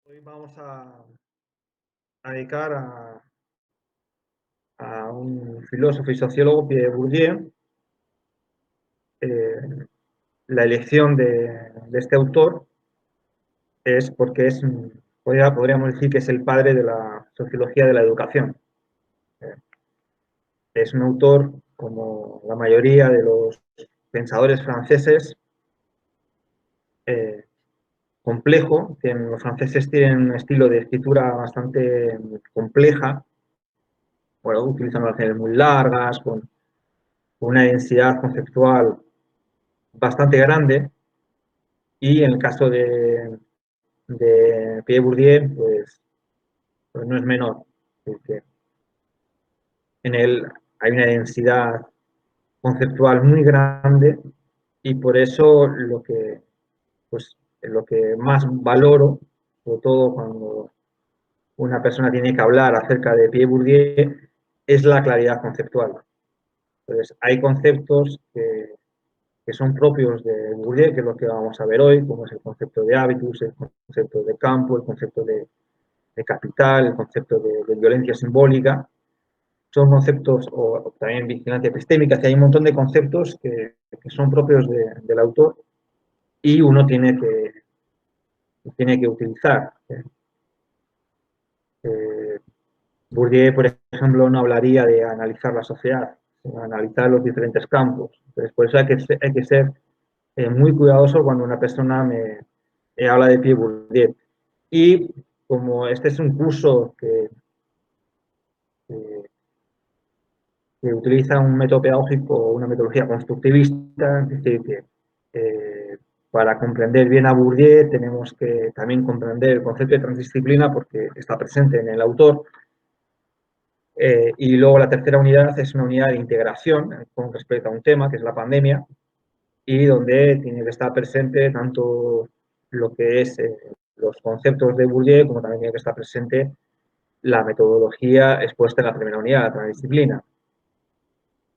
Hoy vamos a dedicar a un filósofo y sociólogo, Pierre Bourdieu. La elección de este autor es porque podríamos decir que es el padre de la sociología de la educación. Es un autor, como la mayoría de los pensadores franceses, complejo. Los franceses tienen un estilo de escritura bastante compleja, bueno, utilizan oraciones muy largas, con una densidad conceptual bastante grande, y en el caso de Pierre Bourdieu, pues no es menor, porque en él hay una densidad conceptual muy grande, y por eso lo que más valoro, sobre todo cuando una persona tiene que hablar acerca de Pierre Bourdieu, es la claridad conceptual. Entonces, hay conceptos que son propios de Bourdieu, que es lo que vamos a ver hoy, como es el concepto de hábitus, el concepto de campo, el concepto de capital, el concepto de violencia simbólica. Son conceptos, o también vigilancia epistémica, que hay un montón de conceptos que son propios del autor y uno tiene que utilizar. Bourdieu, por ejemplo, no hablaría de analizar la sociedad, sino analizar los diferentes campos. Entonces, por eso hay que ser muy cuidadoso cuando una persona me habla de Pierre Bourdieu. Y como este es un curso que utiliza un método pedagógico, una metodología constructivista, es decir, que para comprender bien a Bourdieu tenemos que también comprender el concepto de transdisciplina, porque está presente en el autor. Y luego la tercera unidad es una unidad de integración con respecto a un tema, que es la pandemia, y donde tiene que estar presente tanto lo que es los conceptos de Bourdieu, como también tiene que estar presente la metodología expuesta en la primera unidad, la transdisciplina.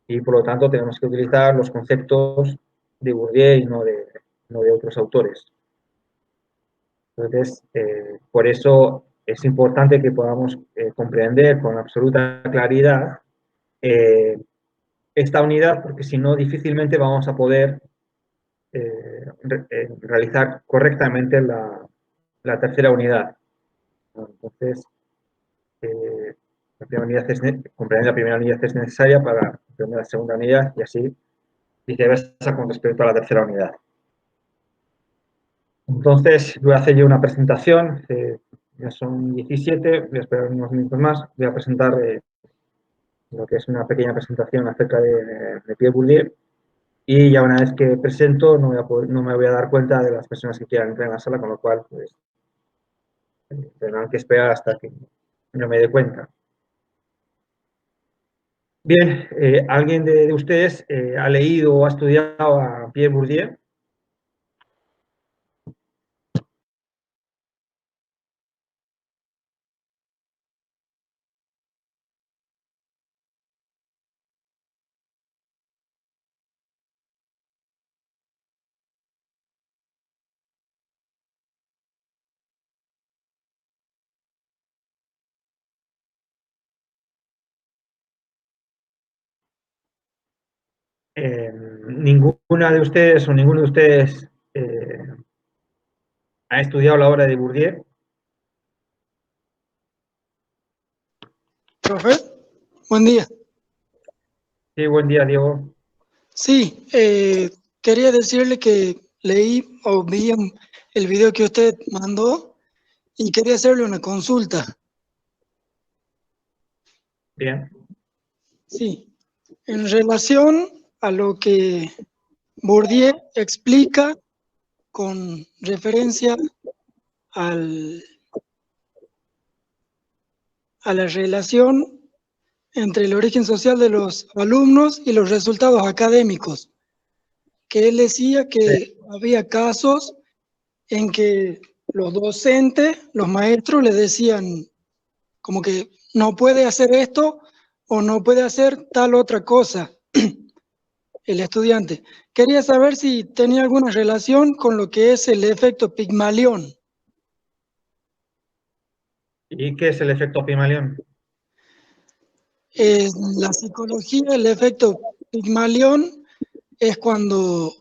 Y por lo tanto tenemos que utilizar los conceptos de Bourdieu y no de otros autores. Entonces, por eso es importante que podamos comprender con absoluta claridad esta unidad, porque si no, difícilmente vamos a poder realizar correctamente la tercera unidad. Entonces, comprender la primera unidad es necesaria para comprender la segunda unidad, y así viceversa con respecto a la tercera unidad. Entonces, voy a hacer yo una presentación. Ya son 17, voy a esperar unos minutos más. Voy a presentar lo que es una pequeña presentación acerca de Pierre Bourdieu. Y ya una vez que presento, no me voy a dar cuenta de las personas que quieran entrar en la sala, con lo cual pues, tendrán que esperar hasta que no me dé cuenta. Bien, ¿alguien de ustedes ha leído o ha estudiado a Pierre Bourdieu? ¿Ninguna de ustedes o ninguno de ustedes ha estudiado la obra de Bourdieu? Profe, buen día. Sí, buen día, Diego. Sí, quería decirle que leí o vi el video que usted mandó y quería hacerle una consulta. Bien. Sí, en relación a lo que Bourdieu explica con referencia a la relación entre el origen social de los alumnos y los resultados académicos, que él decía que había casos en que los docentes, los maestros le decían como que no puede hacer esto o no puede hacer tal otra cosa el estudiante. Quería saber si tenía alguna relación con lo que es el efecto Pigmalión. ¿Y qué es el efecto Pygmalion? En la psicología, el efecto Pigmalión es cuando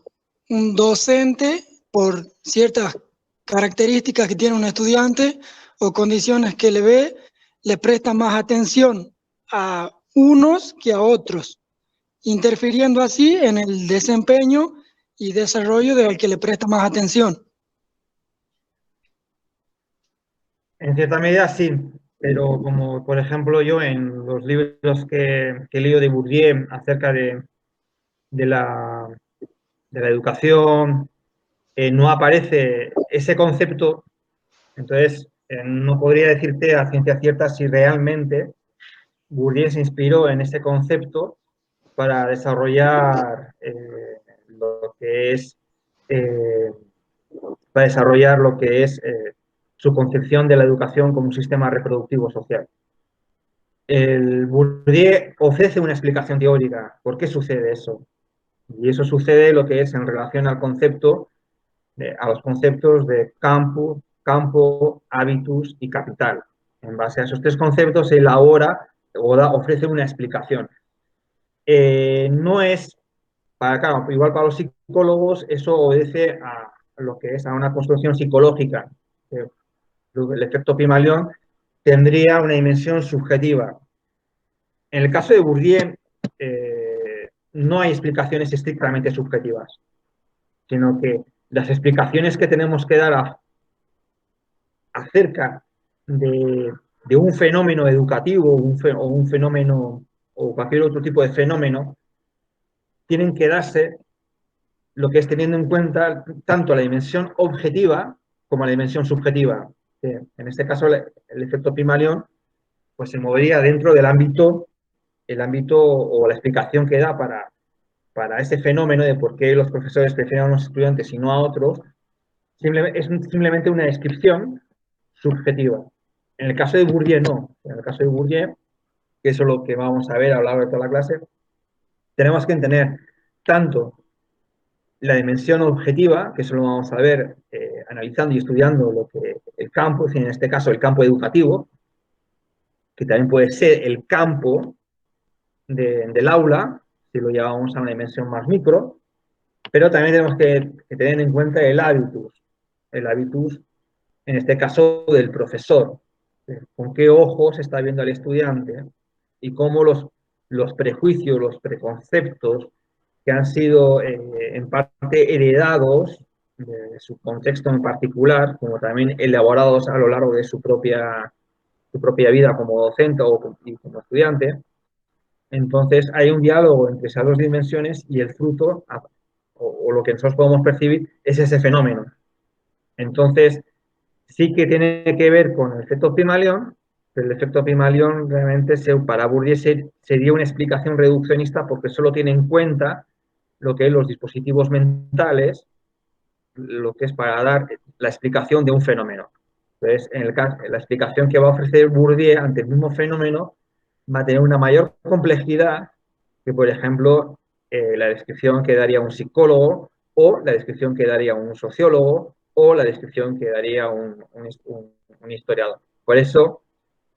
un docente, por ciertas características que tiene un estudiante o condiciones que le ve, le presta más atención a unos que a otros, interfiriendo así en el desempeño y desarrollo del que le presta más atención. En cierta medida sí, pero como por ejemplo yo en los libros que he leído de Bourdieu acerca de la, de la educación, no aparece ese concepto, entonces no podría decirte a ciencia cierta si realmente Bourdieu se inspiró en ese concepto para desarrollar lo que es eh, su concepción de la educación como un sistema reproductivo social. El Bourdieu ofrece una explicación teórica. ¿Por qué sucede eso? Y eso sucede lo que es en relación al concepto, a los conceptos de campo, habitus y capital. En base a esos tres conceptos, él ahora ofrece una explicación. No es, claro, igual para los psicólogos, eso obedece a lo que es a una construcción psicológica. El efecto Pygmalion tendría una dimensión subjetiva. En el caso de Bourdieu, no hay explicaciones estrictamente subjetivas, sino que las explicaciones que tenemos que dar acerca de un fenómeno educativo o un fenómeno o cualquier otro tipo de fenómeno tienen que darse lo que es teniendo en cuenta tanto la dimensión objetiva como la dimensión subjetiva. En este caso, el efecto Pygmalion pues, se movería dentro del ámbito, el ámbito o la explicación que da para ese fenómeno de por qué los profesores prefieren a unos estudiantes y no a otros, es simplemente una descripción subjetiva. En el caso de Bourdieu, no. En el caso de Bourdieu, que eso es lo que vamos a ver a lo largo de toda la clase, tenemos que entender tanto la dimensión objetiva, que eso lo vamos a ver analizando y estudiando lo que el campo, en este caso el campo educativo, que también puede ser el campo del aula, si lo llevamos a una dimensión más micro, pero también tenemos que tener en cuenta el hábitus, en este caso del profesor, con qué ojos está viendo al estudiante y cómo los prejuicios, los preconceptos que han sido en parte heredados de su contexto en particular, como también elaborados a lo largo de su propia vida como docente y como estudiante. Entonces hay un diálogo entre esas dos dimensiones y el fruto, o lo que nosotros podemos percibir, es ese fenómeno. Entonces, sí que tiene que ver con el efecto Pygmalion, pero el efecto Pygmalion realmente para Bourdieu sería una explicación reduccionista porque solo tiene en cuenta lo que es los dispositivos mentales, lo que es para dar la explicación de un fenómeno. Entonces, en la explicación que va a ofrecer Bourdieu ante el mismo fenómeno va a tener una mayor complejidad que, por ejemplo, la descripción que daría un psicólogo o la descripción que daría un sociólogo o la descripción que daría un historiador. Por eso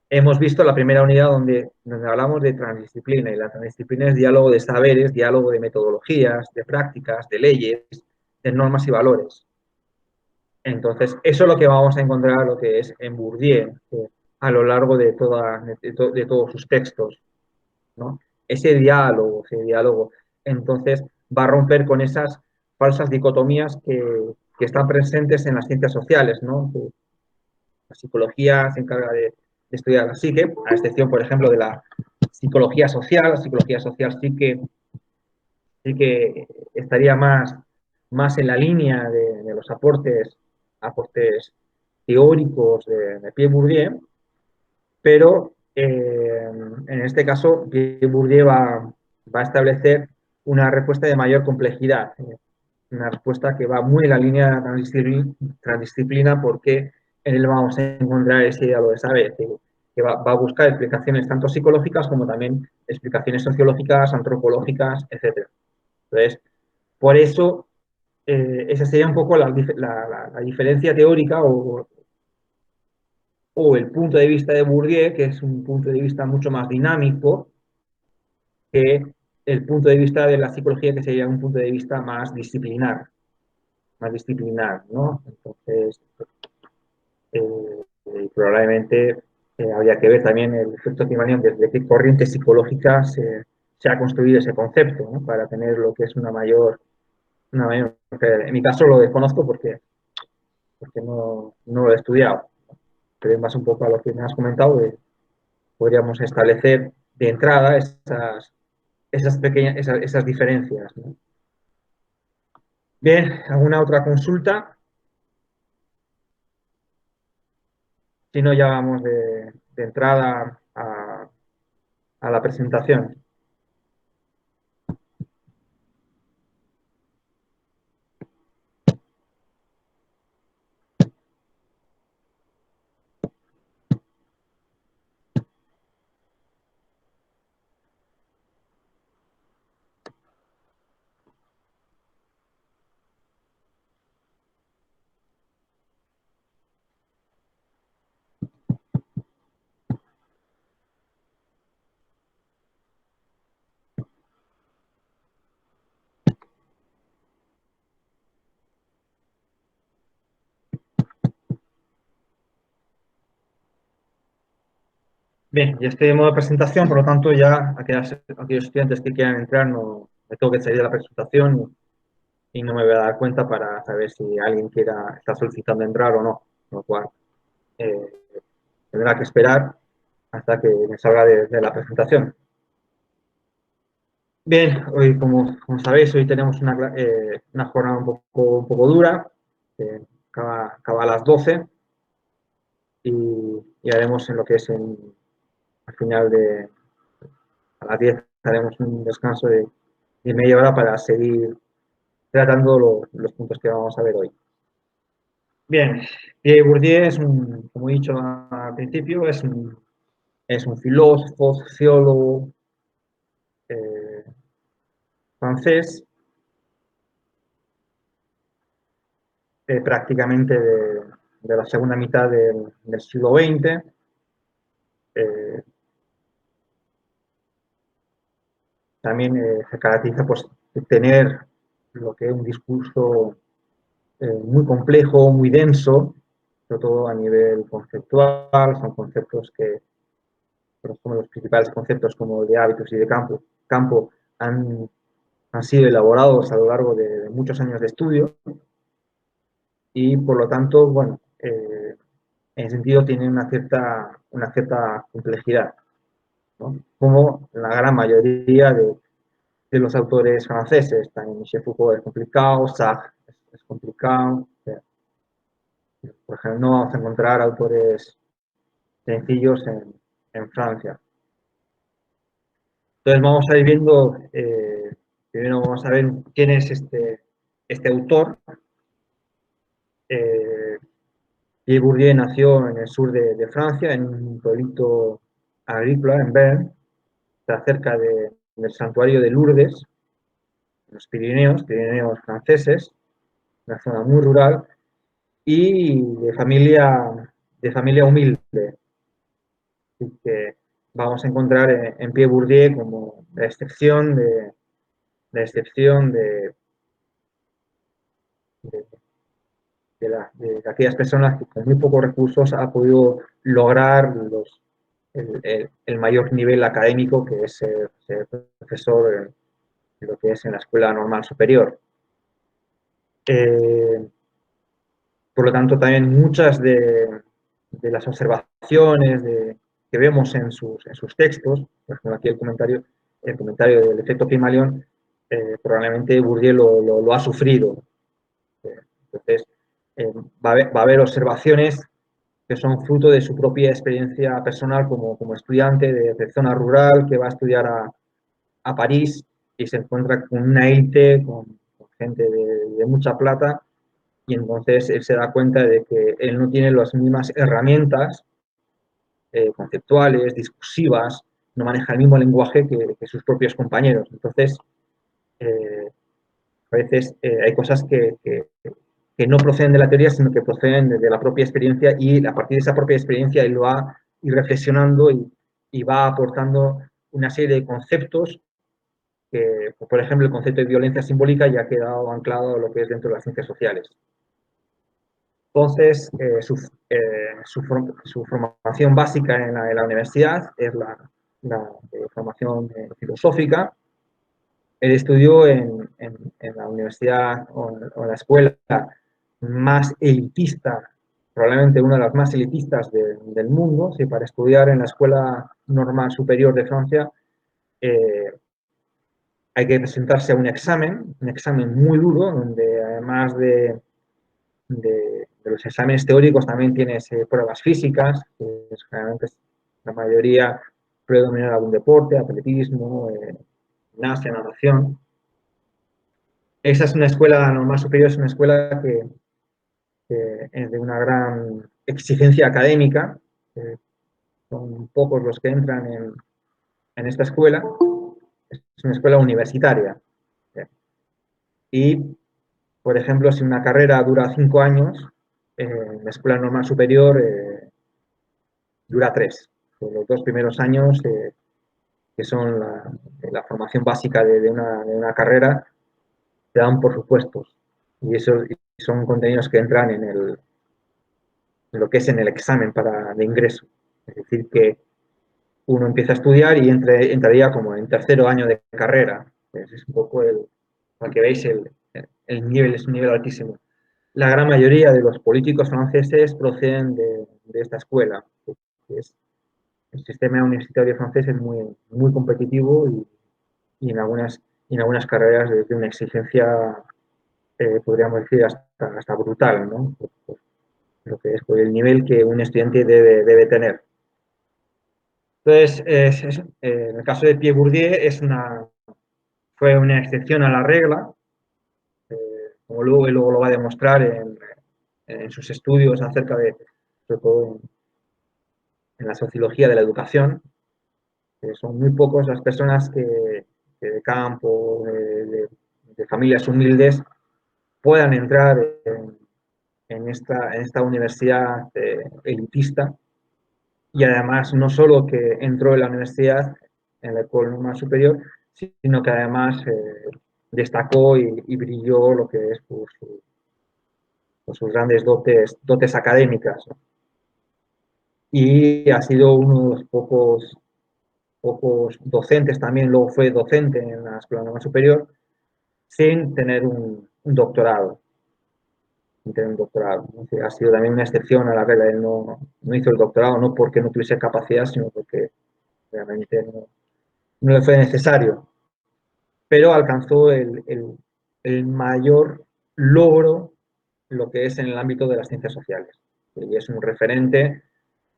hemos visto la primera unidad donde hablamos de transdisciplina, y la transdisciplina es diálogo de saberes, diálogo de metodologías, de prácticas, de leyes, de normas y valores. Entonces, eso es lo que vamos a encontrar, lo que es en Bourdieu, a lo largo de todos sus textos, ¿no? Ese diálogo. Entonces, va a romper con esas falsas dicotomías que están presentes en las ciencias sociales, ¿no? La psicología se encarga de estudiar la psique, a excepción, por ejemplo, de la psicología social. La psicología social sí que estaría más en la línea de los aportes teóricos de Pierre Bourdieu, pero en este caso Pierre Bourdieu va a establecer una respuesta de mayor complejidad, una respuesta que va muy en la línea de la transdisciplina porque en él vamos a encontrar ese diálogo de saber que va a buscar explicaciones tanto psicológicas como también explicaciones sociológicas, antropológicas, etc. Entonces, por eso, esa sería un poco la diferencia teórica o el punto de vista de Bourdieu, que es un punto de vista mucho más dinámico que el punto de vista de la psicología, que sería un punto de vista más disciplinar, ¿no? Entonces, probablemente habría que ver también el efecto Pygmalion desde qué corriente psicológica se ha construido ese concepto, ¿no? Para tener lo que es una mayor. En mi caso lo desconozco porque no lo he estudiado, pero en base un poco a lo que me has comentado, podríamos establecer de entrada esas pequeñas, esas diferencias, ¿no? Bien, ¿alguna otra consulta? Si no, ya vamos de entrada a la presentación. Bien, ya estoy en modo presentación, por lo tanto ya aquellos estudiantes que quieran entrar no me tengo que salir de la presentación y no me voy a dar cuenta para saber si alguien está solicitando entrar o no, con lo cual eh, tendrá que esperar hasta que me salga de la presentación. Bien, hoy como sabéis, hoy tenemos una jornada un poco dura, acaba a las 12 y haremos en lo que es al final a las 10 haremos un descanso de media hora para seguir tratando los puntos que vamos a ver hoy. Bien, Pierre Bourdieu como he dicho al principio, es un filósofo, sociólogo eh, francés, prácticamente de la segunda mitad del siglo XX. Eh, También se caracteriza por tener lo que es un discurso muy complejo, muy denso, sobre todo a nivel conceptual. Son conceptos como los principales conceptos como de hábitos y de campo han sido elaborados a lo largo de muchos años de estudio y por lo tanto, bueno, en ese sentido tienen una cierta complejidad, ¿no? Como la gran mayoría de los autores franceses. También Michel Foucault es complicado, Sartre es complicado. Por ejemplo, no vamos a encontrar autores sencillos en Francia. Entonces vamos a ir viendo, primero vamos a ver quién es este autor. Pierre Bourdieu nació en el sur de Francia, en un pueblito agrícola, en Bern, está cerca del santuario de Lourdes, en los Pirineos franceses, una zona muy rural y de familia humilde. Así que vamos a encontrar en Pierre Bourdieu como de, de aquellas personas que con muy pocos recursos ha podido lograr el mayor nivel académico, que es ser profesor en lo que es en la Escuela Normal Superior. Por lo tanto, también muchas de las observaciones que vemos en sus textos, por ejemplo, aquí el comentario del efecto Pygmalion, probablemente Bourdieu lo ha sufrido. Entonces, va a haber observaciones que son fruto de su propia experiencia personal como estudiante de zona rural que va a estudiar a París y se encuentra con una élite, con gente de mucha plata, y entonces él se da cuenta de que él no tiene las mismas herramientas conceptuales, discursivas, no maneja el mismo lenguaje que sus propios compañeros. Entonces, a veces hay cosas que que no proceden de la teoría, sino que proceden de la propia experiencia, y a partir de esa propia experiencia él va a ir reflexionando y va aportando una serie de conceptos que, por ejemplo, el concepto de violencia simbólica ya ha quedado anclado a lo que es dentro de las ciencias sociales. Entonces, su formación básica en la universidad es la formación filosófica. Él estudió en la universidad o en la escuela más elitista, probablemente una de las más elitistas del mundo. Sí, para estudiar en la Escuela Normal Superior de Francia hay que presentarse a un examen muy duro, donde además de los exámenes teóricos también tienes pruebas físicas, que generalmente la mayoría predomina algún deporte, atletismo, gimnasia, natación. Esa es una escuela normal superior, es una escuela que es de una gran exigencia académica. Son pocos los que entran en esta escuela. Es una escuela universitaria. Y, por ejemplo, si una carrera dura 5 años, la escuela normal superior dura 3. Los 2 primeros años, que son la formación básica de una carrera, te dan por supuestos. Y esos son contenidos que entran en lo que es en el examen de ingreso. Es decir, que uno empieza a estudiar y entraría como en tercero año de carrera. Es un poco para que veáis el nivel, es un nivel altísimo. La gran mayoría de los políticos franceses proceden de esta escuela. El sistema universitario francés es muy competitivo y en algunas carreras de una exigencia, podríamos decir, hasta brutal, ¿no? Por lo que es por el nivel que un estudiante debe tener. Entonces, en el caso de Pierre Bourdieu fue una excepción a la regla, como luego lo va a demostrar en sus estudios acerca sobre todo en la sociología de la educación. Son muy pocos las personas que de campo, de familias humildes, puedan entrar en esta universidad elitista. Y además, no solo que entró en la universidad, en la escuela normal superior, sino que además destacó y brilló lo que es por sus grandes dotes académicas, ¿no? Y ha sido uno de los pocos docentes, también luego fue docente en la escuela normal superior, sin tener un doctorado. Sin tener un doctorado, ¿no? Ha sido también una excepción a la regla. Él no hizo el doctorado, no porque no tuviese capacidad, sino porque realmente no le fue necesario. Pero alcanzó el mayor logro lo que es en el ámbito de las ciencias sociales. Y es un referente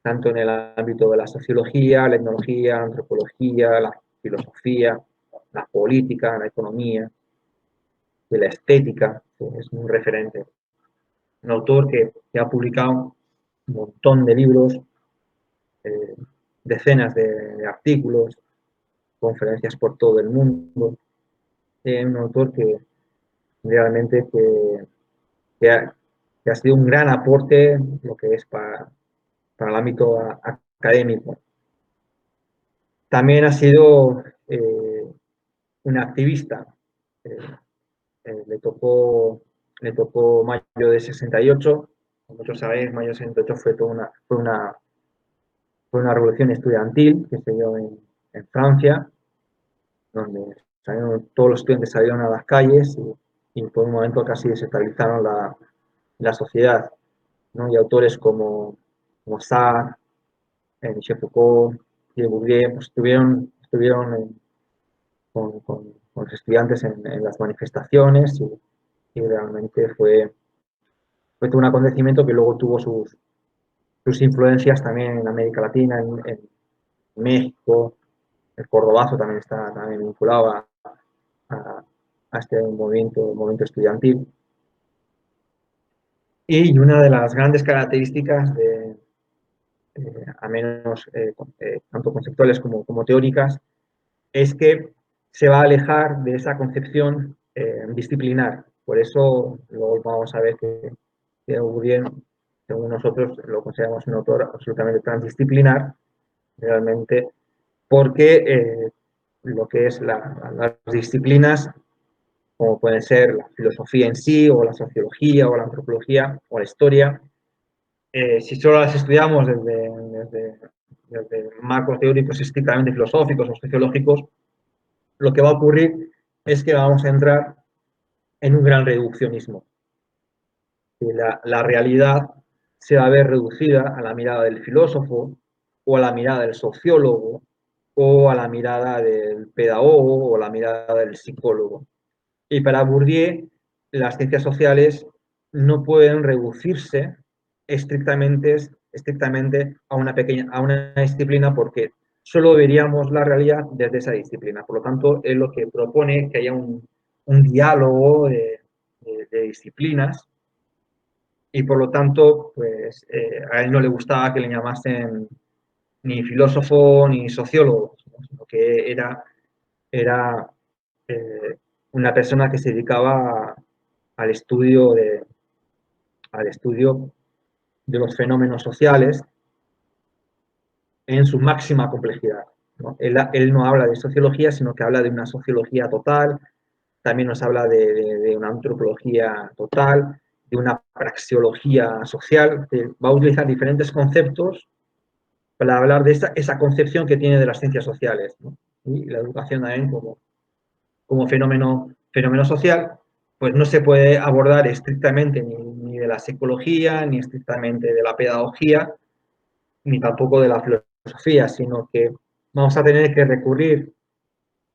tanto en el ámbito de la sociología, la etnología, la antropología, la filosofía, la política, la economía, de la estética. Es un referente. Un autor que ha publicado un montón de libros, decenas de artículos, conferencias por todo el mundo. Un autor que realmente que ha sido un gran aporte lo que es para el ámbito académico. También ha sido un activista. Eh, le tocó mayo de 68. Como muchos sabéis, mayo de 68 fue una revolución estudiantil que se dio en Francia, donde todos los estudiantes salieron a las calles y por un momento casi desestabilizaron la sociedad, ¿no? Y autores como Sartre, Michel Foucault, Pierre Bourdieu, pues estuvieron con los estudiantes en las manifestaciones y realmente fue todo un acontecimiento que luego tuvo sus influencias también en América Latina, en México. El cordobazo también está también vinculado a este movimiento estudiantil. Y una de las grandes características a menos tanto conceptuales como teóricas, es que se va a alejar de esa concepción disciplinar. Por eso luego vamos a ver que Bourdieu, según nosotros, lo consideramos un autor absolutamente transdisciplinar, realmente, porque lo que es las disciplinas, como pueden ser la filosofía en sí, o la sociología, o la antropología, o la historia, si solo las estudiamos desde marcos teóricos estrictamente filosóficos o sociológicos, lo que va a ocurrir es que vamos a entrar en un gran reduccionismo. La realidad se va a ver reducida a la mirada del filósofo, o a la mirada del sociólogo, o a la mirada del pedagogo, o a la mirada del psicólogo. Y para Bourdieu, las ciencias sociales no pueden reducirse estrictamente a una disciplina, porque solo veríamos la realidad desde esa disciplina. Por lo tanto, él lo que propone es que haya un diálogo de disciplinas, y por lo tanto, pues a él no le gustaba que le llamasen ni filósofo ni sociólogo, sino que era eh, una persona que se dedicaba al estudio al estudio de los fenómenos sociales en su máxima complejidad, ¿no? Él no habla de sociología, sino que habla de una sociología total, también nos habla de una antropología total, de una praxeología social, que va a utilizar diferentes conceptos para hablar de esa concepción que tiene de las ciencias sociales, ¿no? Y la educación también como fenómeno social, pues no se puede abordar estrictamente ni de la psicología, ni estrictamente de la pedagogía, ni tampoco de la filosofía, sino que vamos a tener que recurrir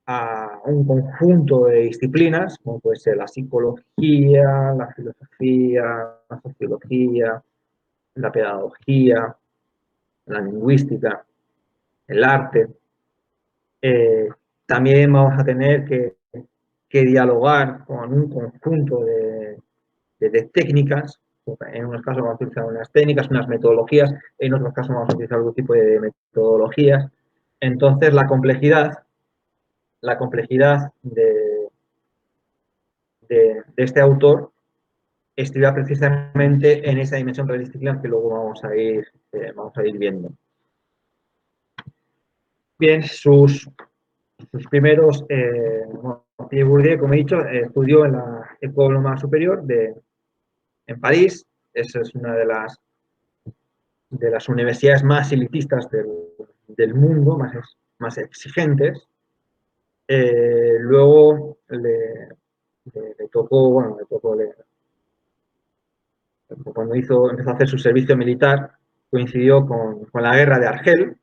a un conjunto de disciplinas, como puede ser la psicología, la filosofía, la sociología, la pedagogía, la lingüística, el arte. También vamos a tener que dialogar con un conjunto de técnicas. En unos casos vamos a utilizar unas técnicas, unas metodologías, en otros casos vamos a utilizar otro tipo de metodologías. Entonces, la complejidad de este autor estriba precisamente en esa dimensión transdisciplinar que luego vamos a ir viendo. Bien, sus primeros, Pierre Bourdieu, como he dicho, estudió en la École Normale Supérieure en París. Esa es una de las universidades más elitistas del mundo, más exigentes. Luego le tocó, cuando empezó a hacer su servicio militar, coincidió con la guerra de Argel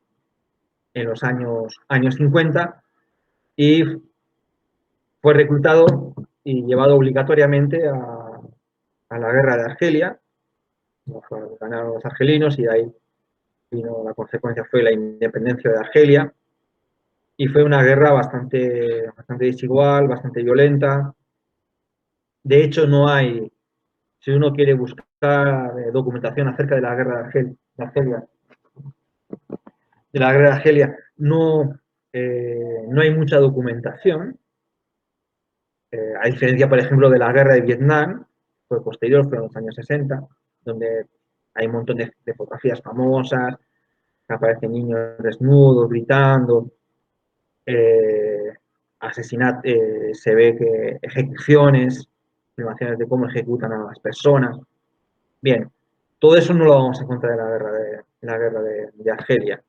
en los años 50, y fue reclutado y llevado obligatoriamente a la guerra de Argelia. Ganaron los argelinos, y de ahí la consecuencia fue la independencia de Argelia, y fue una guerra bastante desigual, bastante violenta. De hecho, no hay, si uno quiere buscar documentación acerca de la guerra de Argelia, no hay mucha documentación. A diferencia, por ejemplo, de la guerra de Vietnam, fue posterior, fue en los años 60, donde hay un montón de fotografías famosas, que aparecen niños desnudos, gritando, se ve que ejecuciones, filmaciones de cómo ejecutan a las personas. Bien, todo eso no lo vamos a encontrar en la guerra de Argelia,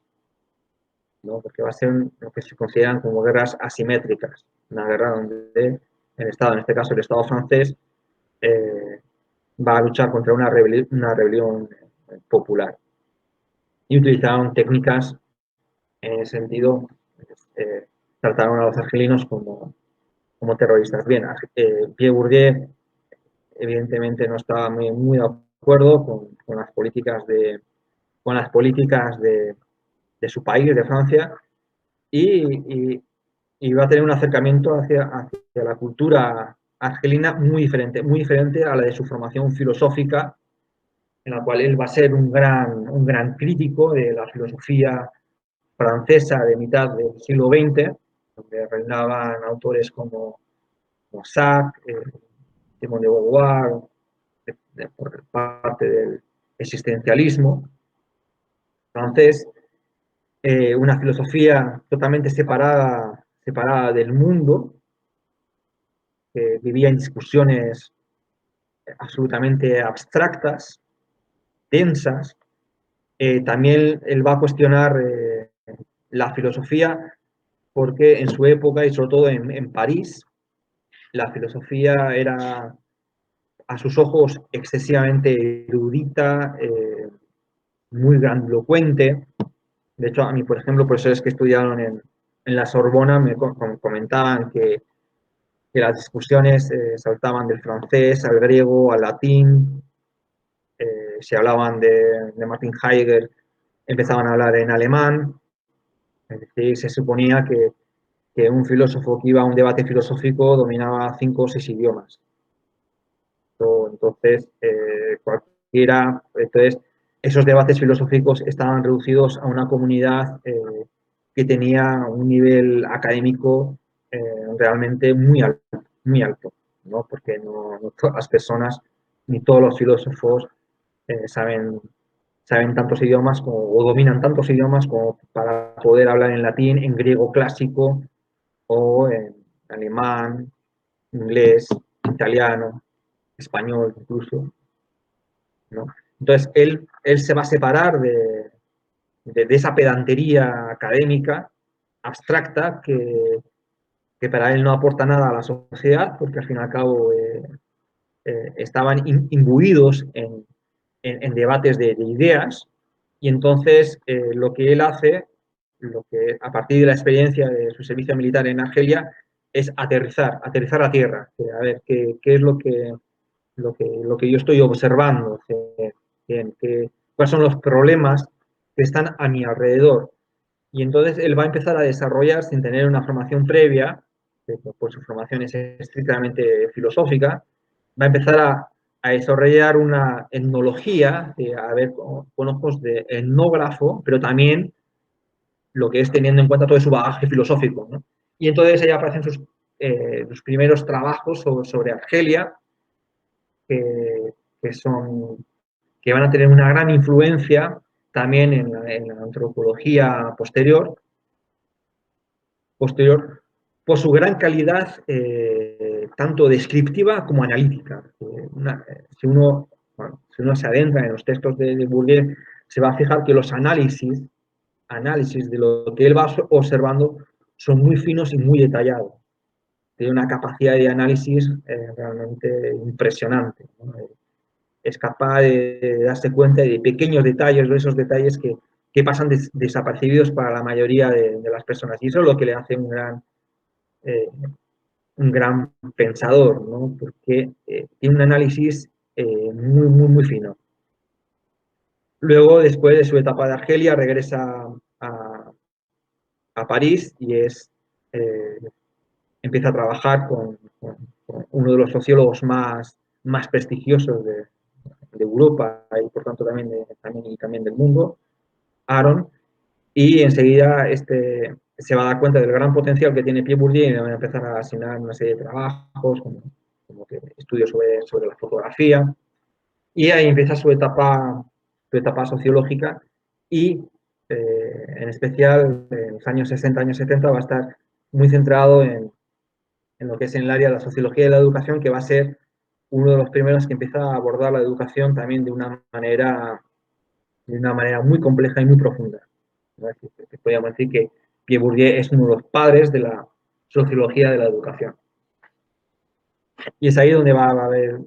¿no? Porque va a ser lo que se consideran como guerras asimétricas, una guerra donde el Estado, en este caso el Estado francés, va a luchar contra una rebelión popular. Y utilizaron técnicas en ese sentido, trataron a los argelinos como terroristas. Bien, Pierre Bourdieu evidentemente no estaba muy de acuerdo con las políticas de su país, de Francia, y va a tener un acercamiento hacia la cultura argelina muy diferente a la de su formación filosófica, en la cual él va a ser un gran crítico de la filosofía francesa de mitad del siglo XX, donde reinaban autores como Sartre, Simone de Beauvoir, por parte del existencialismo francés, una filosofía totalmente separada del mundo, que vivía en discusiones absolutamente abstractas, densas. También él va a cuestionar la filosofía porque en su época, y sobre todo en París, la filosofía era a sus ojos excesivamente erudita, muy grandilocuente. De hecho, a mí, por ejemplo, profesores que estudiaron en la Sorbona me comentaban que las discusiones saltaban del francés al griego, al latín. Si hablaban de Martin Heidegger, empezaban a hablar en alemán. Es decir, se suponía que un filósofo que iba a un debate filosófico dominaba 5 o 6 idiomas. Entonces, entonces, esos debates filosóficos estaban reducidos a una comunidad que tenía un nivel académico realmente muy alto, ¿no? Porque no todas las personas ni todos los filósofos saben tantos idiomas o dominan tantos idiomas como para poder hablar en latín, en griego clásico o en alemán, inglés, italiano, español incluso, ¿no? Entonces, él se va a separar de esa pedantería académica abstracta que para él no aporta nada a la sociedad, porque al fin y al cabo estaban imbuidos en debates de ideas, y entonces lo que él hace, lo que a partir de la experiencia de su servicio militar en Argelia, es aterrizar a tierra, a ver qué es lo que yo estoy observando, cuáles son los problemas que están a mi alrededor. Y entonces él va a empezar a desarrollar, sin tener una formación previa, pues su formación es estrictamente filosófica, va a empezar a desarrollar una etnología, a ver con ojos de etnógrafo, pero también lo que es teniendo en cuenta todo su bagaje filosófico, ¿no? Y entonces ahí aparecen sus primeros trabajos sobre Argelia, que, que, son, que van a tener una gran influencia también en la antropología posterior por su gran calidad tanto descriptiva como analítica. Si uno se adentra en los textos de Bourdieu, se va a fijar que los análisis de lo que él va observando son muy finos y muy detallados. Tiene una capacidad de análisis realmente impresionante, ¿no? Es capaz de darse cuenta de pequeños detalles, de esos detalles que pasan desapercibidos para la mayoría de las personas. Y eso es lo que le hace un gran pensador, ¿no? Porque tiene un análisis muy fino. Luego, después de su etapa de Argelia, regresa a París y empieza a trabajar con uno de los sociólogos más prestigiosos de Europa y por tanto también del mundo, Aaron, y enseguida se va a dar cuenta del gran potencial que tiene Pierre Bourdieu y le van a empezar a asignar una serie de trabajos, como que estudios sobre la fotografía, y ahí empieza su etapa sociológica y en especial en los años 60, años 70 va a estar muy centrado en lo que es en el área de la sociología de la educación, que va a ser uno de los primeros que empieza a abordar la educación también de una manera muy compleja y muy profunda. Podríamos decir que Pierre Bourdieu es uno de los padres de la sociología de la educación. Y es ahí donde va a haber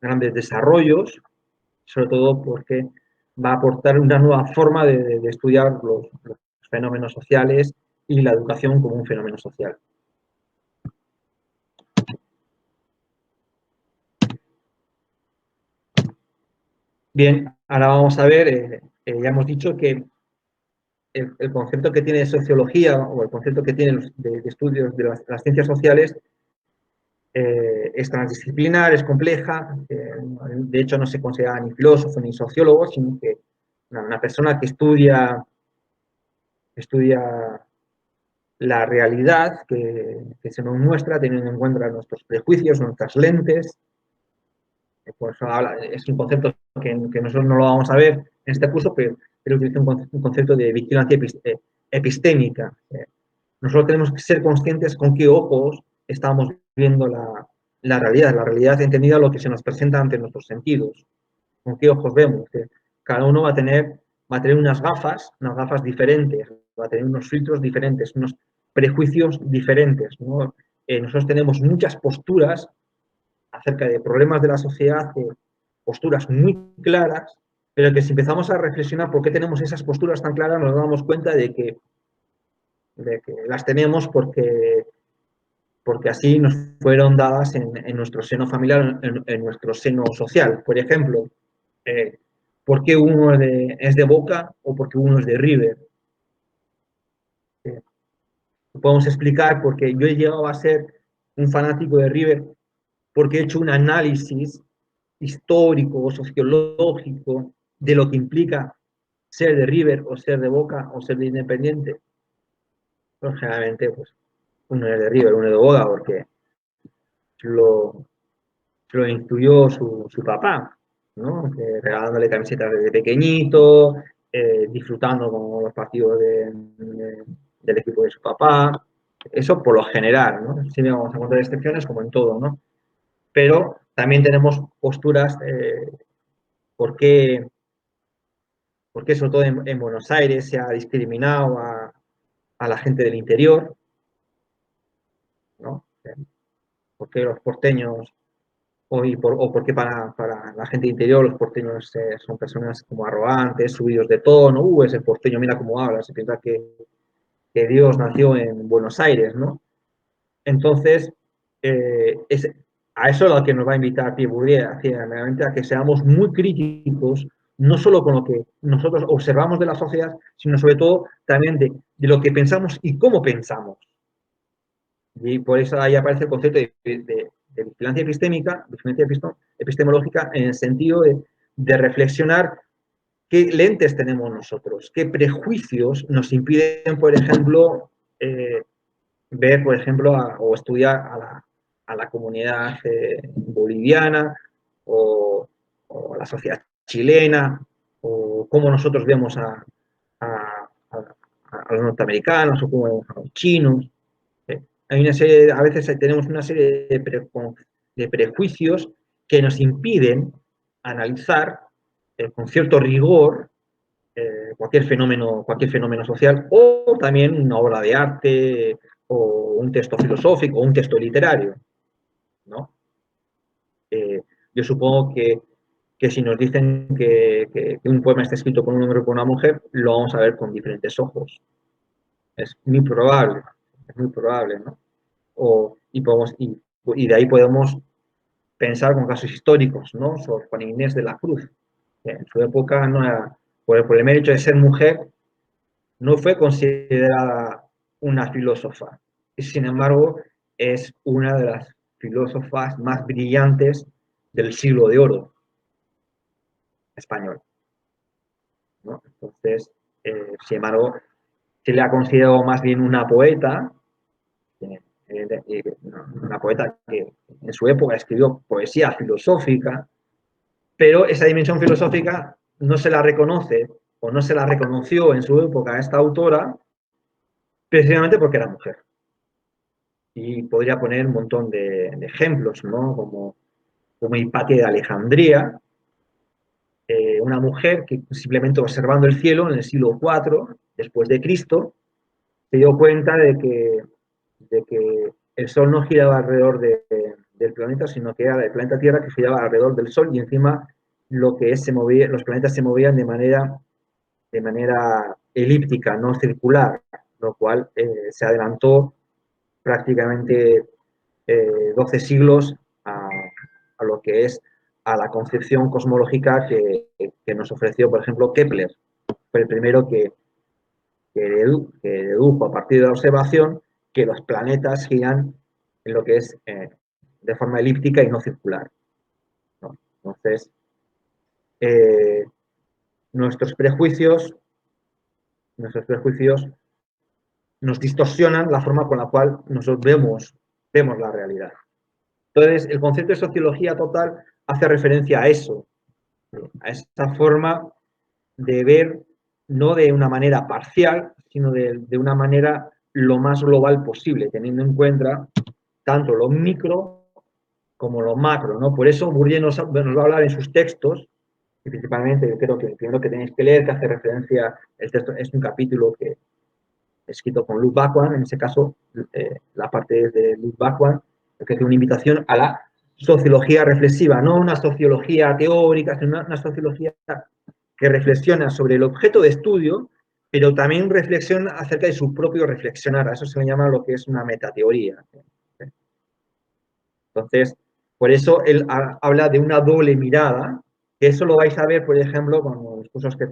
grandes desarrollos, sobre todo porque va a aportar una nueva forma de estudiar los fenómenos sociales y la educación como un fenómeno social. Bien, ahora vamos a ver, ya hemos dicho que el concepto que tiene de sociología o el concepto que tiene de estudios de las ciencias sociales es transdisciplinar, es compleja, de hecho no se considera ni filósofo ni sociólogo, sino que una persona que estudia la realidad que se nos muestra teniendo en cuenta nuestros prejuicios, nuestras lentes. Pues es un concepto que nosotros no lo vamos a ver en este curso, pero utiliza un concepto de vigilancia epistémica. Nosotros tenemos que ser conscientes con qué ojos estamos viendo la realidad entendida lo que se nos presenta ante nuestros sentidos, con qué ojos vemos. Cada uno va a tener unas gafas diferentes, va a tener unos filtros diferentes, unos prejuicios diferentes, ¿no? Nosotros tenemos muchas posturas acerca de problemas de la sociedad, posturas muy claras, pero que si empezamos a reflexionar por qué tenemos esas posturas tan claras, nos damos cuenta de que las tenemos porque así nos fueron dadas en nuestro seno familiar, en nuestro seno social. Por ejemplo, ¿por qué uno es de Boca o por qué uno es de River? Podemos explicar porque yo he llegado a ser un fanático de River porque he hecho un análisis histórico o sociológico de lo que implica ser de River o ser de Boca o ser de Independiente. Pero generalmente, pues, uno es de River, uno es de Boca porque lo, lo instruyó su papá, ¿no? Regalándole camisetas desde pequeñito, disfrutando con los partidos del equipo de su papá. Eso por lo general, ¿no? Sí vamos a encontrar excepciones como en todo, ¿no? Pero también tenemos posturas, ¿por qué sobre todo en Buenos Aires se ha discriminado a la gente del interior? ¿No? ¿Por qué los porteños o por qué para la gente interior los porteños son personas como arrogantes, subidos de tono? Ese porteño, mira cómo habla, se piensa que Dios nació en Buenos Aires, ¿no? Entonces, es a eso es lo que nos va a invitar Pierre Bourdieu, a que seamos muy críticos, no solo con lo que nosotros observamos de la sociedad, sino sobre todo también de lo que pensamos y cómo pensamos. Y por eso ahí aparece el concepto de vigilancia epistémica, vigilancia epistemológica, en el sentido de reflexionar qué lentes tenemos nosotros, qué prejuicios nos impiden, por ejemplo, ver, por ejemplo, o estudiar a la comunidad boliviana o a la sociedad chilena, o cómo nosotros vemos a los norteamericanos o cómo vemos a los chinos. Hay una serie, a veces tenemos una serie de prejuicios que nos impiden analizar con cierto rigor cualquier fenómeno social o también una obra de arte o un texto filosófico o un texto literario, ¿no? Yo supongo que si nos dicen que un poema está escrito por un hombre o por una mujer, lo vamos a ver con diferentes ojos. Es muy probable, ¿no? Y de ahí podemos pensar con casos históricos, ¿no? Sobre Juana Inés de la Cruz. En su época, no era, por el mero hecho de ser mujer, no fue considerada una filósofa. Y sin embargo, es una de las filósofas más brillantes del siglo de oro español, ¿no? Entonces, sin embargo, se le ha considerado más bien una poeta, una poeta que en su época escribió poesía filosófica, pero esa dimensión filosófica no se la reconoce o no se la reconoció en su época a esta autora precisamente porque era mujer. Y podría poner un montón de ejemplos, ¿no? Como Hipatia de Alejandría, una mujer que simplemente observando el cielo en el siglo IV después de Cristo se dio cuenta de que el Sol no giraba alrededor del planeta, sino que era el planeta Tierra que giraba alrededor del Sol y encima los planetas se movían de manera elíptica, no circular, lo cual se adelantó prácticamente 12 siglos a lo que es a la concepción cosmológica que nos ofreció, por ejemplo, Kepler. Fue el primero que dedujo a partir de la observación que los planetas giran en lo que es de forma elíptica y no circular, ¿no? Entonces, eh, nuestros prejuicios nos distorsionan la forma con la cual nosotros vemos la realidad. Entonces, el concepto de sociología total hace referencia a eso, a esa forma de ver, no de una manera parcial, sino de una manera lo más global posible, teniendo en cuenta tanto lo micro como lo macro, ¿no? Por eso Bourdieu nos va a hablar en sus textos, y principalmente yo creo que el primero que tenéis que leer, que hace referencia, el texto es un capítulo que escrito con Luc Backward, en ese caso la parte es de Luc Backward, que hace una invitación a la sociología reflexiva, no una sociología teórica, sino una sociología que reflexiona sobre el objeto de estudio, pero también reflexiona acerca de su propio reflexionar. A eso se le llama lo que es una metateoría. Entonces, por eso él habla de una doble mirada, que eso lo vais a ver, por ejemplo, con los cursos que,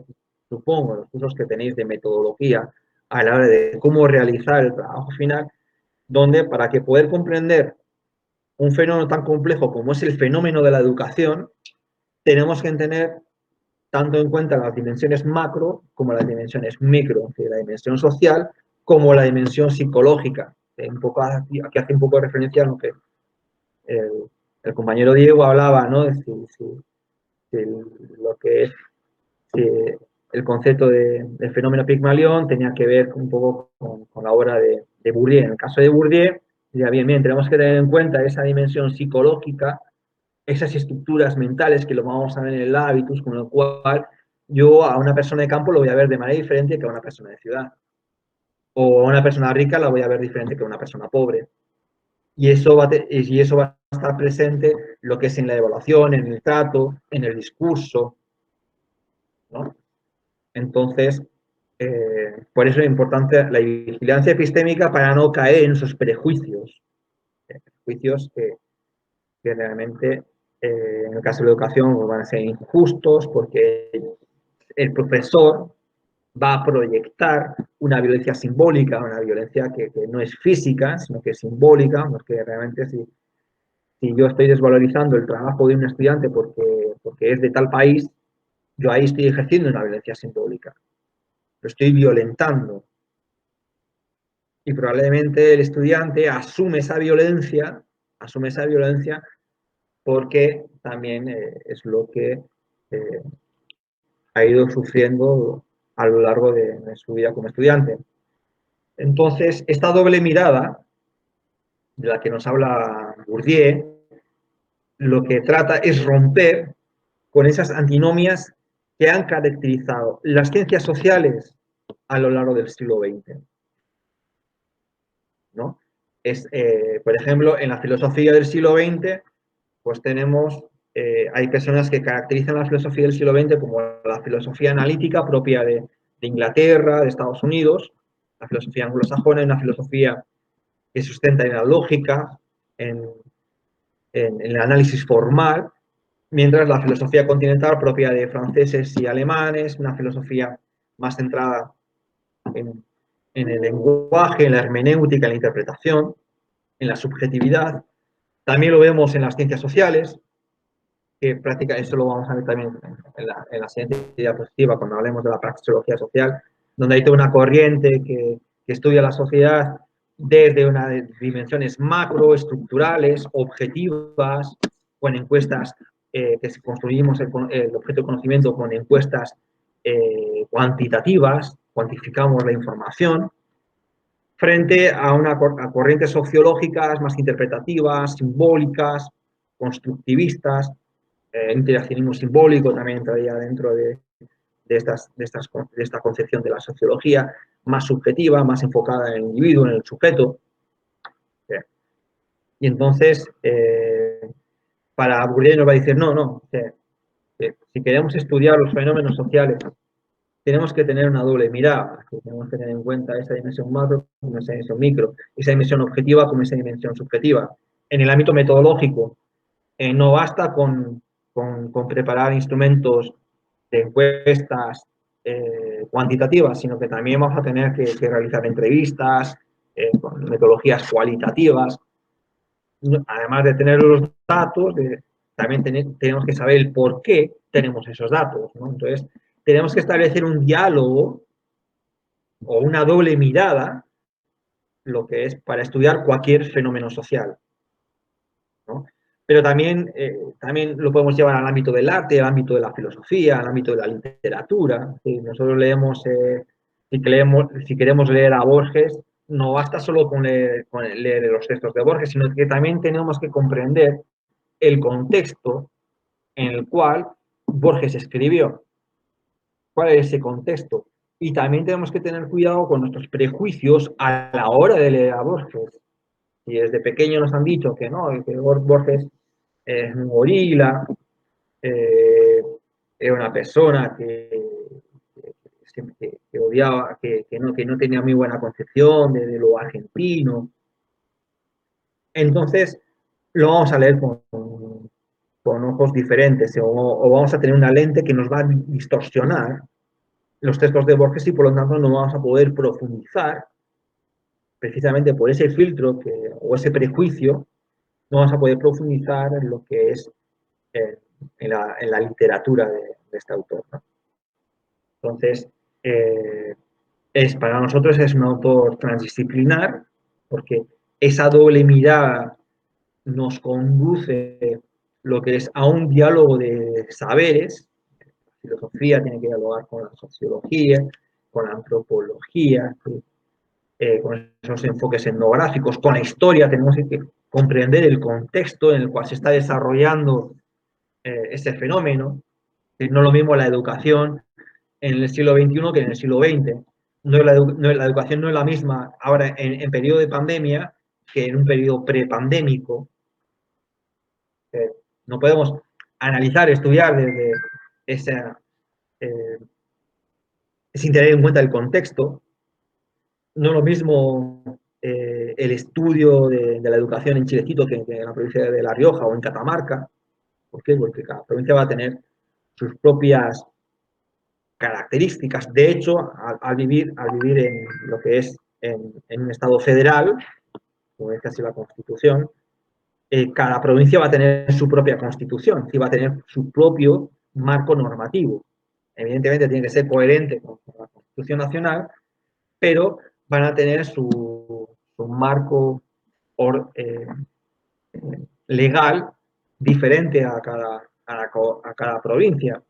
supongo, los cursos que tenéis de metodología a la hora de cómo realizar el trabajo final, donde para que poder comprender un fenómeno tan complejo como es el fenómeno de la educación, tenemos que tener tanto en cuenta las dimensiones macro como las dimensiones micro, la dimensión social como la dimensión psicológica, que hace un poco de referencia a lo que el compañero Diego hablaba, ¿no? De lo que es el concepto del fenómeno Pigmalión tenía que ver un poco con la obra de Bourdieu. En el caso de Bourdieu, ya bien, tenemos que tener en cuenta esa dimensión psicológica, esas estructuras mentales que lo vamos a ver en el hábitus, con lo cual yo a una persona de campo lo voy a ver de manera diferente que a una persona de ciudad. O a una persona rica la voy a ver diferente que a una persona pobre. Y eso va a estar presente lo que es en la evaluación, en el trato, en el discurso, ¿no? Entonces, por eso es importante la vigilancia epistémica para no caer en esos prejuicios. Prejuicios que realmente, en el caso de la educación, van a ser injustos porque el profesor va a proyectar una violencia simbólica, una violencia que no es física, sino que es simbólica, porque realmente si yo estoy desvalorizando el trabajo de un estudiante porque es de tal país, yo ahí estoy ejerciendo una violencia simbólica. Lo estoy violentando. Y probablemente el estudiante asume esa violencia porque también es lo que ha ido sufriendo a lo largo de su vida como estudiante. Entonces, esta doble mirada de la que nos habla Bourdieu, lo que trata es romper con esas antinomias que han caracterizado las ciencias sociales a lo largo del siglo XX. ¿No? Por ejemplo, en la filosofía del siglo XX, pues hay personas que caracterizan la filosofía del siglo XX como la filosofía analítica propia de Inglaterra, de Estados Unidos, la filosofía anglosajona, una filosofía que sustenta en la lógica, en el análisis formal, mientras la filosofía continental propia de franceses y alemanes, una filosofía más centrada en el lenguaje, en la hermenéutica, en la interpretación, en la subjetividad. También lo vemos en las ciencias sociales, que prácticamente eso lo vamos a ver también en la siguiente diapositiva cuando hablemos de la praxeología social, donde hay toda una corriente que estudia la sociedad desde unas dimensiones macroestructurales, objetivas, con encuestas que construimos el objeto de conocimiento con encuestas cuantitativas, cuantificamos la información, frente a corrientes sociológicas más interpretativas, simbólicas, constructivistas, interaccionismo simbólico también entraría dentro de esta concepción de la sociología, más subjetiva, más enfocada en el individuo, en el sujeto. Y entonces, para Bourdieu nos va a decir, no, si queremos estudiar los fenómenos sociales, tenemos que tener una doble mirada, que tenemos que tener en cuenta esa dimensión macro como esa dimensión micro, esa dimensión objetiva como esa dimensión subjetiva. En el ámbito metodológico, no basta con preparar instrumentos de encuestas cuantitativas, sino que también vamos a tener que realizar entrevistas con metodologías cualitativas. Además de tener los datos, también tenemos que saber el por qué tenemos esos datos, ¿no? Entonces, tenemos que establecer un diálogo o una doble mirada lo que es para estudiar cualquier fenómeno social, ¿no? Pero también, también lo podemos llevar al ámbito del arte, al ámbito de la filosofía, al ámbito de la literatura. Si nosotros leemos, si queremos leer a Borges, no basta solo con leer los textos de Borges, sino que también tenemos que comprender el contexto en el cual Borges escribió. ¿Cuál es ese contexto? Y también tenemos que tener cuidado con nuestros prejuicios a la hora de leer a Borges. Si desde pequeño nos han dicho que no, que Borges es un gorila, era una persona que odiaba, que no tenía muy buena concepción de lo argentino. Entonces, lo vamos a leer con ojos diferentes o vamos a tener una lente que nos va a distorsionar los textos de Borges y por lo tanto no vamos a poder profundizar precisamente por ese filtro o ese prejuicio, no vamos a poder profundizar en lo que es en la literatura de este autor, ¿no? Entonces, para nosotros es un autor transdisciplinar porque esa doble mirada nos conduce lo que es a un diálogo de saberes. La filosofía tiene que dialogar con la sociología, con la antropología, con esos enfoques etnográficos, con la historia, tenemos que comprender el contexto en el cual se está desarrollando ese fenómeno. No es lo mismo la educación en el siglo XXI que en el siglo XX. La educación no es la misma ahora en periodo de pandemia que en un periodo prepandémico. No podemos analizar, estudiar desde sin tener en cuenta el contexto. No es lo mismo el estudio de la educación en Chilecito que en la provincia de La Rioja o en Catamarca. ¿Por qué? Porque cada provincia va a tener sus propias características. De hecho, al vivir en lo que es en un Estado federal, como dice así la Constitución, cada provincia va a tener su propia Constitución y va a tener su propio marco normativo. Evidentemente tiene que ser coherente con la Constitución Nacional, pero van a tener su marco legal diferente a cada provincia.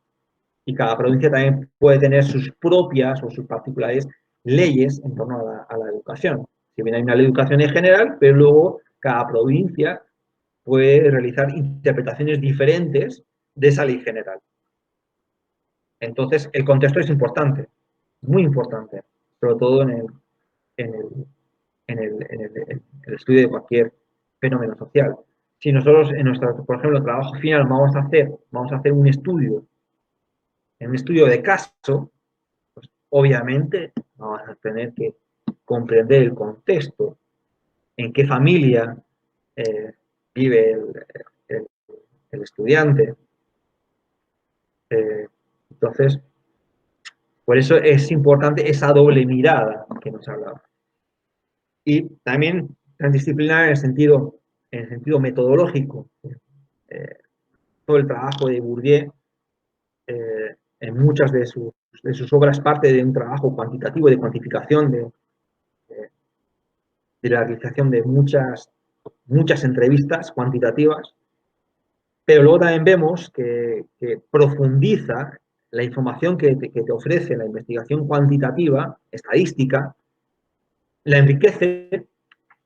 Y cada provincia también puede tener sus propias o sus particulares leyes en torno a la educación. Si bien hay una educación en general, pero luego cada provincia puede realizar interpretaciones diferentes de esa ley general. Entonces, el contexto es importante, muy importante, sobre todo en el estudio de cualquier fenómeno social. Si nosotros, por ejemplo, en trabajo final vamos a hacer un estudio, en un estudio de caso, pues obviamente vamos a tener que comprender el contexto, en qué familia vive el estudiante. Entonces, por eso es importante esa doble mirada que nos hablaba. Y también transdisciplinar en el sentido metodológico. Todo el trabajo de Bourdieu, en muchas de sus obras, parte de un trabajo cuantitativo, de cuantificación, de la realización de muchas entrevistas cuantitativas, pero luego también vemos que profundiza la información que te ofrece la investigación cuantitativa, estadística, la enriquece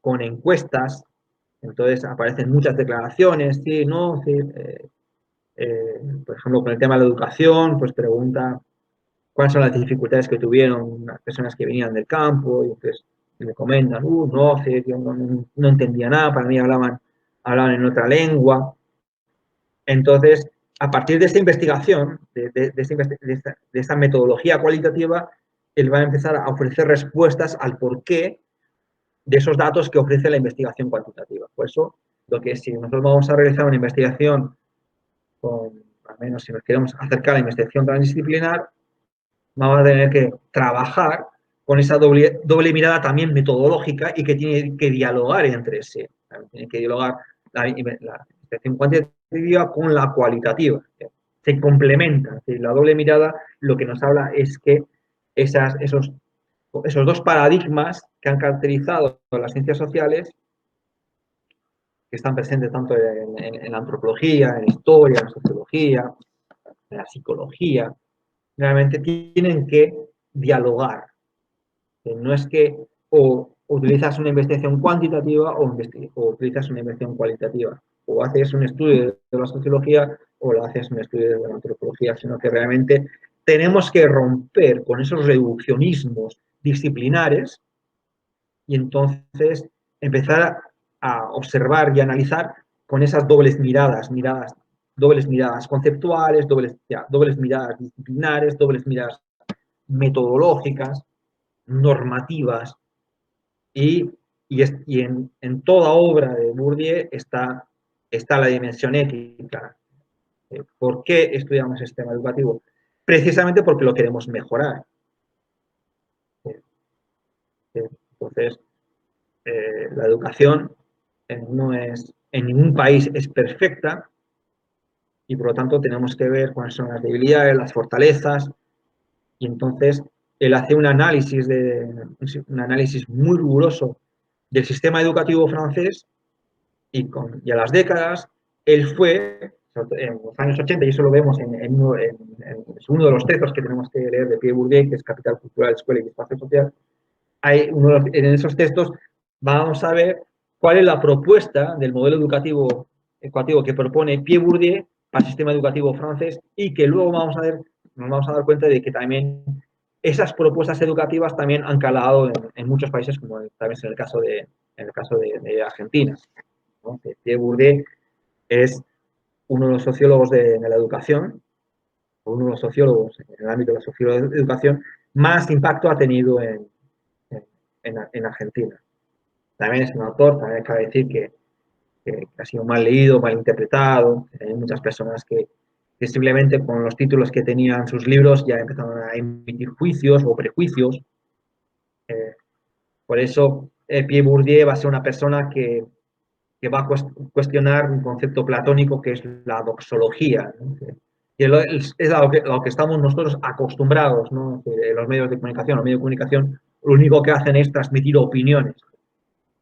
con encuestas. Entonces aparecen muchas declaraciones, sí, no, sí, por ejemplo, con el tema de la educación, pues pregunta cuáles son las dificultades que tuvieron las personas que venían del campo, y entonces me comentan, no, sí, yo no entendía nada, para mí hablaban en otra lengua. Entonces, a partir de esta investigación, de esta metodología cualitativa, él va a empezar a ofrecer respuestas al porqué de esos datos que ofrece la investigación cuantitativa. Por eso, lo que si nosotros vamos a realizar una investigación, al menos si nos queremos acercar a la investigación transdisciplinar, vamos a tener que trabajar con esa doble mirada también metodológica y que tiene que dialogar entre sí. Tiene que dialogar la investigación cuantitativa con la cualitativa. Se complementan. La doble mirada lo que nos habla es que esos esos dos paradigmas que han caracterizado las ciencias sociales, que están presentes tanto en la antropología, en la historia, en la sociología, en la psicología, realmente tienen que dialogar. No es que o utilizas una investigación cuantitativa o utilizas una investigación cualitativa. O haces un estudio de la sociología o haces un estudio de la antropología, sino que realmente tenemos que romper con esos reduccionismos disciplinares y entonces empezar a observar y analizar con esas dobles miradas conceptuales, dobles miradas disciplinares, dobles miradas metodológicas, normativas, y en toda obra de Bourdieu está la dimensión ética. ¿Por qué estudiamos el sistema educativo? Precisamente porque lo queremos mejorar. Entonces, la educación no es, en ningún país es perfecta y por lo tanto tenemos que ver cuáles son las debilidades, las fortalezas, y entonces él hace un análisis muy riguroso del sistema educativo francés y a las décadas él fue, en los años 80, y eso lo vemos en uno de los textos que tenemos que leer de Pierre Bourdieu, que es Capital Cultural, Escuela y Espacio Social. En esos textos vamos a ver cuál es la propuesta del modelo educativo que propone Pierre Bourdieu para el sistema educativo francés y que luego nos vamos a dar cuenta de que también esas propuestas educativas también han calado en muchos países, como también es en el caso de Argentina, ¿no? Pierre Bourdieu es uno de los sociólogos de la educación, o uno de los sociólogos en el ámbito de la sociología de educación, más impacto ha tenido en Argentina. También es un autor, también cabe decir que ha sido mal leído, mal interpretado. Hay muchas personas que simplemente con los títulos que tenían sus libros ya empezaron a emitir juicios o prejuicios. Por eso Pierre Bourdieu va a ser una persona que va a cuestionar un concepto platónico que es la doxología, ¿no? Que es a lo que estamos nosotros acostumbrados, ¿no? En los medios de comunicación. Los medios de comunicación lo único que hacen es transmitir opiniones.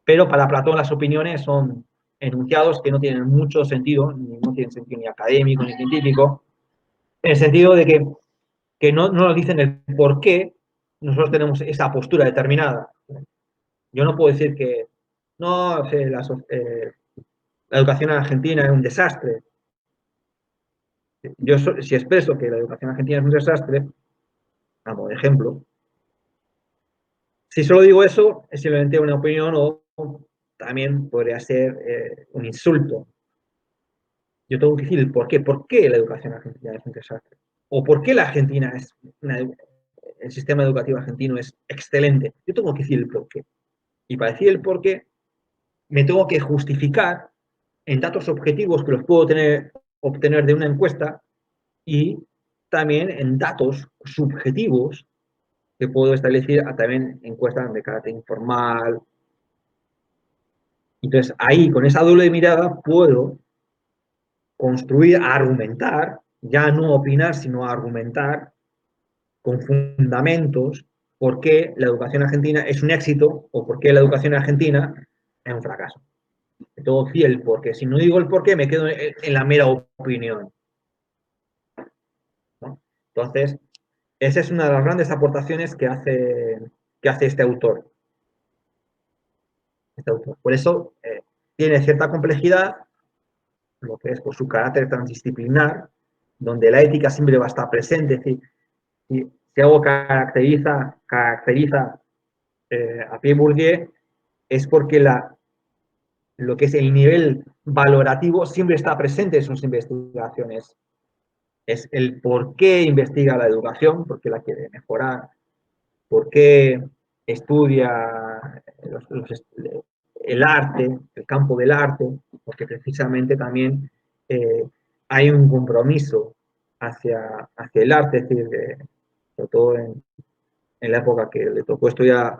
Pero para Platón las opiniones son enunciados que no tienen mucho sentido, no tienen sentido ni académico ni científico, en el sentido de que no nos dicen el por qué nosotros tenemos esa postura determinada. Yo no puedo decir que no, la educación en Argentina es un desastre. Yo si expreso que la educación argentina es un desastre, como ejemplo, si solo digo eso, es simplemente una opinión o también podría ser un insulto. Yo tengo que decir el por qué. ¿Por qué la educación argentina es un desastre? ¿O por qué la Argentina el sistema educativo argentino es excelente? Yo tengo que decir el por qué. Y para decir el por qué, me tengo que justificar en datos objetivos que los puedo obtener de una encuesta y también en datos subjetivos que puedo establecer también encuestas de carácter informal. Entonces, ahí, con esa doble mirada, puedo construir, argumentar, ya no opinar, sino argumentar con fundamentos por qué la educación argentina es un éxito o por qué la educación argentina es un fracaso. Tengo que decir el por qué. Si no digo el por qué, me quedo en la mera opinión, ¿no? Entonces, esa es una de las grandes aportaciones que hace este autor. Por eso tiene cierta complejidad, lo que es por su carácter transdisciplinar, donde la ética siempre va a estar presente. Es decir, si algo caracteriza a Pierre Bourdieu es porque lo que es el nivel valorativo siempre está presente en sus investigaciones. Es el por qué investiga la educación, por qué la quiere mejorar, por qué estudia el arte, el campo del arte, porque precisamente también hay un compromiso hacia el arte, es decir, sobre todo en la época que le tocó estudiar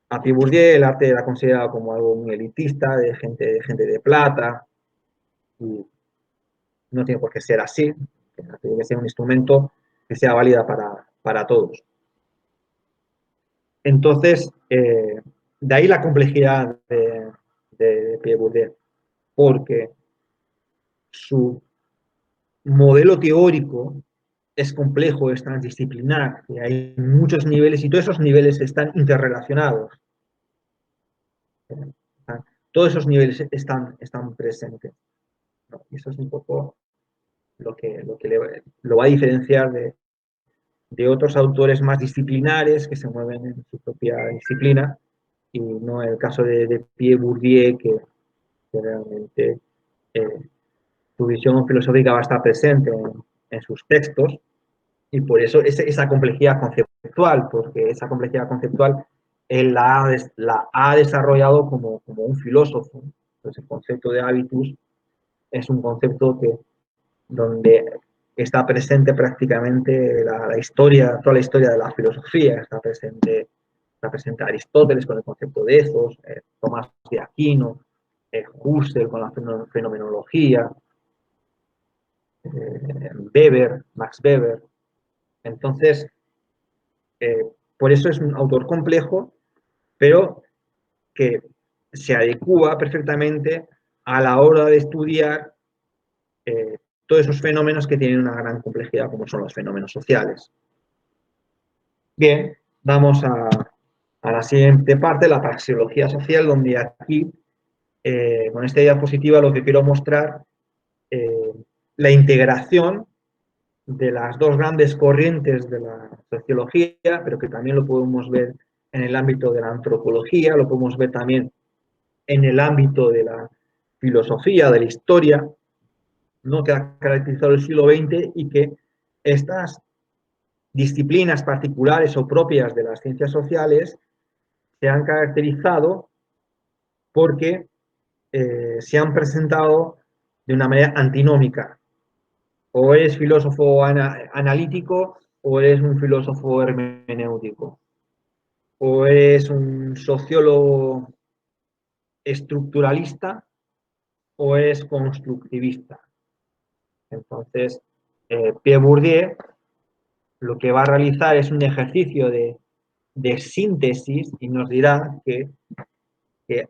a Pierre Bourdieu, el arte era considerado como algo muy elitista, de gente de plata, y no tiene por qué ser así, tiene que ser un instrumento que sea válida para todos. Entonces, de ahí la complejidad de Pierre Bourdieu, porque su modelo teórico es complejo, es transdisciplinar, y hay muchos niveles y todos esos niveles están interrelacionados. Todos esos niveles están presentes, ¿no? Y eso es un poco lo que lo va a diferenciar de otros autores más disciplinares que se mueven en su propia disciplina, y no el caso de Pierre Bourdieu, que realmente su visión filosófica va a estar presente en sus textos, y por eso esa complejidad conceptual, porque esa complejidad conceptual él la ha desarrollado como un filósofo. Entonces, el concepto de habitus es un concepto donde está presente prácticamente la historia, toda la historia de la filosofía. Está presente Aristóteles con el concepto de ethos, Tomás de Aquino, Husserl con la fenomenología, Max Weber. Entonces, por eso es un autor complejo, pero que se adecua perfectamente a la hora de estudiar todos esos fenómenos que tienen una gran complejidad, como son los fenómenos sociales. Bien, vamos a la siguiente parte, la praxeología social, donde aquí, con esta diapositiva, lo que quiero mostrar la integración de las dos grandes corrientes de la sociología, pero que también lo podemos ver en el ámbito de la antropología, lo podemos ver también en el ámbito de la filosofía, de la historia, ¿no? Que ha caracterizado el siglo XX, y que estas disciplinas particulares o propias de las ciencias sociales se han caracterizado porque se han presentado de una manera antinómica. O eres filósofo analítico o eres un filósofo hermenéutico. O eres un sociólogo estructuralista o eres constructivista. Entonces, Pierre Bourdieu lo que va a realizar es un ejercicio de síntesis, y nos dirá que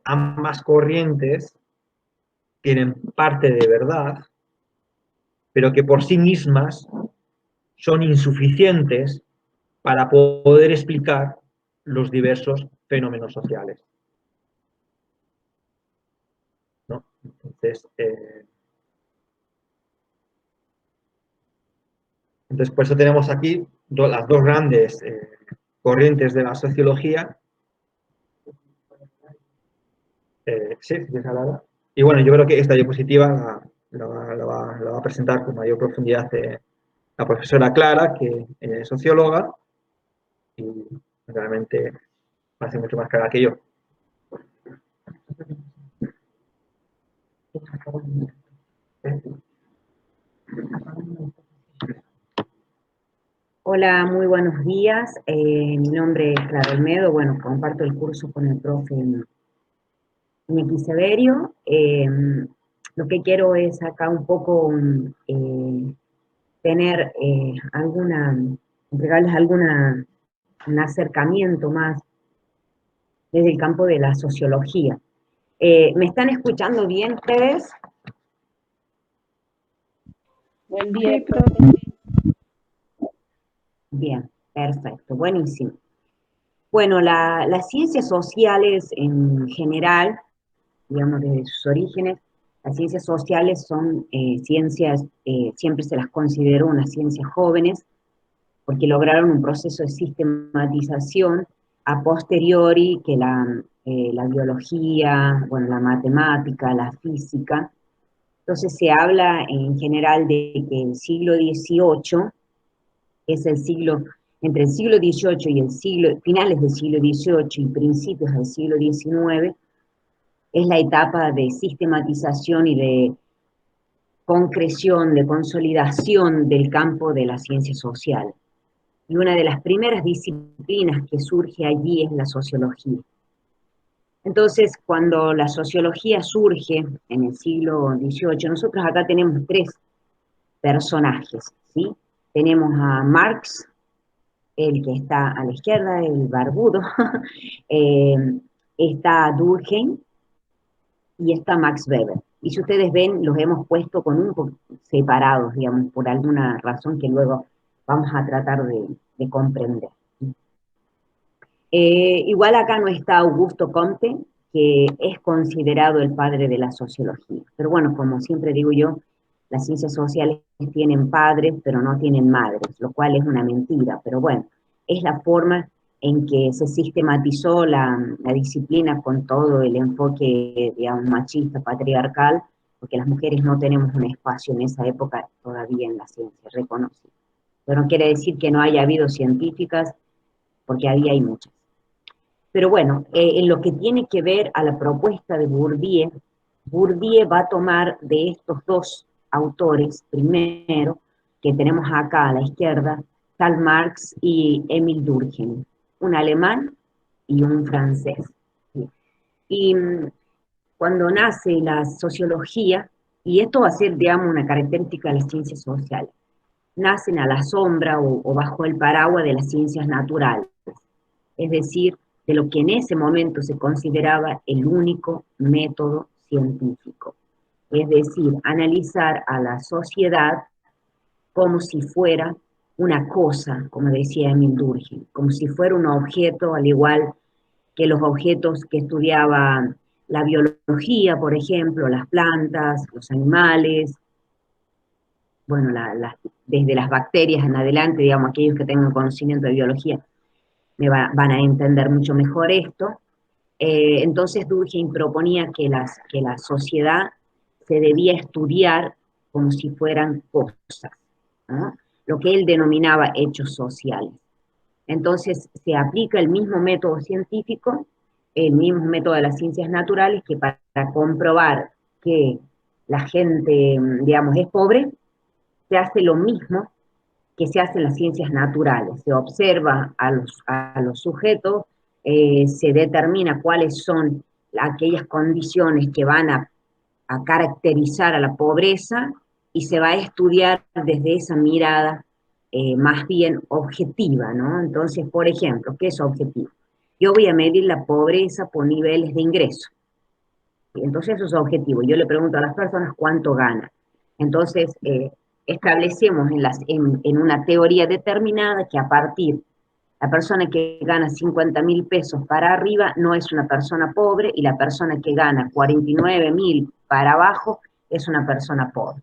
ambas corrientes tienen parte de verdad, pero que por sí mismas son insuficientes para poder explicar los diversos fenómenos sociales, ¿no? Entonces, por eso tenemos aquí las dos grandes corrientes de la sociología. Sí, y bueno, yo creo que esta diapositiva la va a presentar con mayor profundidad la profesora Clara, que es socióloga, y realmente va a ser mucho más clara que yo. Hola, muy buenos días. Mi nombre es Clara Olmedo. Bueno, comparto el curso con el profe Iñaki Severio. Lo que quiero es acá un poco tener entregarles un acercamiento más desde el campo de la sociología. ¿Me están escuchando bien ustedes? Buen día, profe. Bien, perfecto, buenísimo. Bueno, las ciencias sociales en general, digamos desde sus orígenes, las ciencias sociales son ciencias, siempre se las consideró unas ciencias jóvenes, porque lograron un proceso de sistematización a posteriori que la biología, bueno, la matemática, la física. Entonces se habla en general de que el siglo XVIII es el siglo, entre el siglo XVIII y finales del siglo XVIII y principios del siglo XIX, es la etapa de sistematización y de concreción, de consolidación del campo de la ciencia social. Y una de las primeras disciplinas que surge allí es la sociología. Entonces, cuando la sociología surge en el siglo XVIII, nosotros acá tenemos tres personajes, ¿sí? Tenemos a Marx, el que está a la izquierda, el barbudo, está Durkheim y está Max Weber. Y si ustedes ven, los hemos puesto con un poco separados, digamos, por alguna razón que luego vamos a tratar de comprender. Igual acá no está Augusto Comte, que es considerado el padre de la sociología. Pero bueno, como siempre digo yo, las ciencias sociales tienen padres, pero no tienen madres, lo cual es una mentira. Pero bueno, es la forma en que se sistematizó la disciplina con todo el enfoque, digamos, machista, patriarcal, porque las mujeres no tenemos un espacio en esa época todavía en la ciencia reconocido. Pero no quiere decir que no haya habido científicas, porque había y muchas. Pero bueno, en lo que tiene que ver a la propuesta de Bourdieu, Bourdieu va a tomar de estos dos autores, primero, que tenemos acá a la izquierda, Karl Marx y Emil Durkheim, un alemán y un francés. Y cuando nace la sociología, y esto va a ser, digamos, una característica de las ciencias sociales, nacen a la sombra o bajo el paraguas de las ciencias naturales, es decir, de lo que en ese momento se consideraba el único método científico. Es decir, analizar a la sociedad como si fuera una cosa, como decía Emil Durkheim, como si fuera un objeto, al igual que los objetos que estudiaba la biología, por ejemplo, las plantas, los animales, bueno, desde las bacterias en adelante, digamos, aquellos que tengan conocimiento de biología van a entender mucho mejor esto. Entonces Durkheim proponía que la sociedad se debía estudiar como si fueran cosas, ¿no? Lo que él denominaba hechos sociales. Entonces se aplica el mismo método científico, el mismo método de las ciencias naturales, que para comprobar que la gente, digamos, es pobre, se hace lo mismo que se hace en las ciencias naturales. Se observa a los sujetos, se determina cuáles son aquellas condiciones que van a caracterizar a la pobreza y se va a estudiar desde esa mirada más bien objetiva, ¿no? Entonces, por ejemplo, ¿qué es objetivo? Yo voy a medir la pobreza por niveles de ingreso. Entonces eso es objetivo. Yo le pregunto a las personas cuánto gana. Entonces, establecemos en una teoría determinada que a partir, la persona que gana 50.000 pesos para arriba no es una persona pobre y la persona que gana 49.000 para abajo es una persona pobre.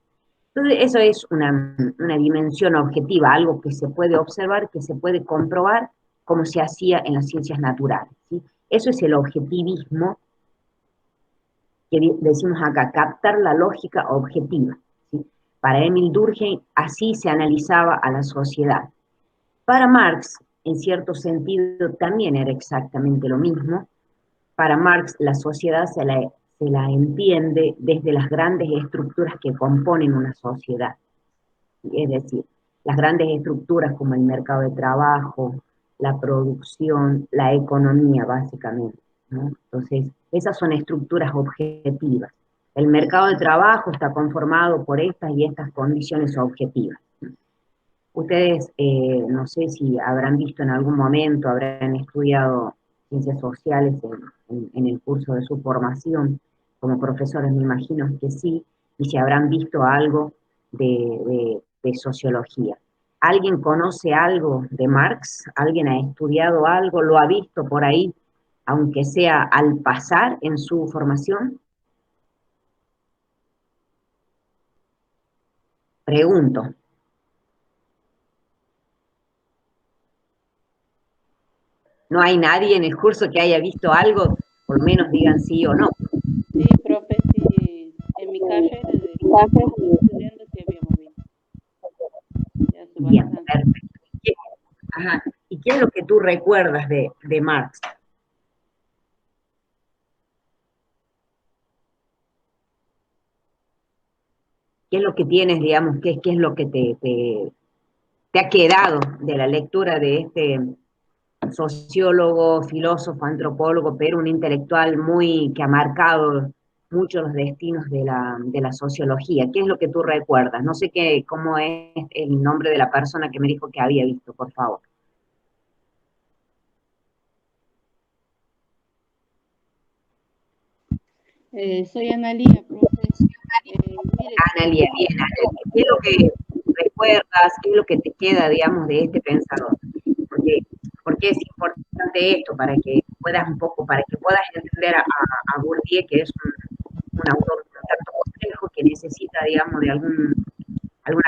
Entonces, eso es una dimensión objetiva, algo que se puede observar, que se puede comprobar, como se hacía en las ciencias naturales, ¿sí? Eso es el objetivismo que decimos acá, captar la lógica objetiva, ¿sí? Para Emil Durkheim, así se analizaba a la sociedad. Para Marx, en cierto sentido, también era exactamente lo mismo. Para Marx, la sociedad se la entiende desde las grandes estructuras que componen una sociedad. Es decir, las grandes estructuras como el mercado de trabajo, la producción, la economía, básicamente, ¿no? Entonces, esas son estructuras objetivas. El mercado de trabajo está conformado por estas y estas condiciones objetivas. Ustedes, no sé si habrán visto en algún momento, habrán estudiado ciencias sociales en el curso de su formación, como profesores me imagino que sí, y si habrán visto algo de sociología. ¿Alguien conoce algo de Marx? ¿Alguien ha estudiado algo? ¿Lo ha visto por ahí, aunque sea al pasar en su formación? Pregunto. ¿No hay nadie en el curso que haya visto algo? Por lo menos digan sí o no. Sí, profe, sí, en mi carrera de estudiando sí habíamos visto. Ya hace Bien, bastante. perfecto. Ajá. ¿Y qué es lo que tú recuerdas de Marx? ¿Qué es lo que tienes, digamos, qué es lo que te ha quedado de la lectura de este sociólogo, filósofo, antropólogo, pero un intelectual que ha marcado mucho los destinos de la sociología? ¿Qué es lo que tú recuerdas? No sé cómo es el nombre de la persona que me dijo que había visto, por favor. Soy Analía, profe. Mire, Analia, bien, Analia. ¿Qué es lo que recuerdas? ¿Qué es lo que te queda, digamos, de este pensador? Porque es importante esto, para que puedas un poco, para que puedas entender a Bourdieu, que es un autor un tanto complejo, que necesita, digamos, de alguna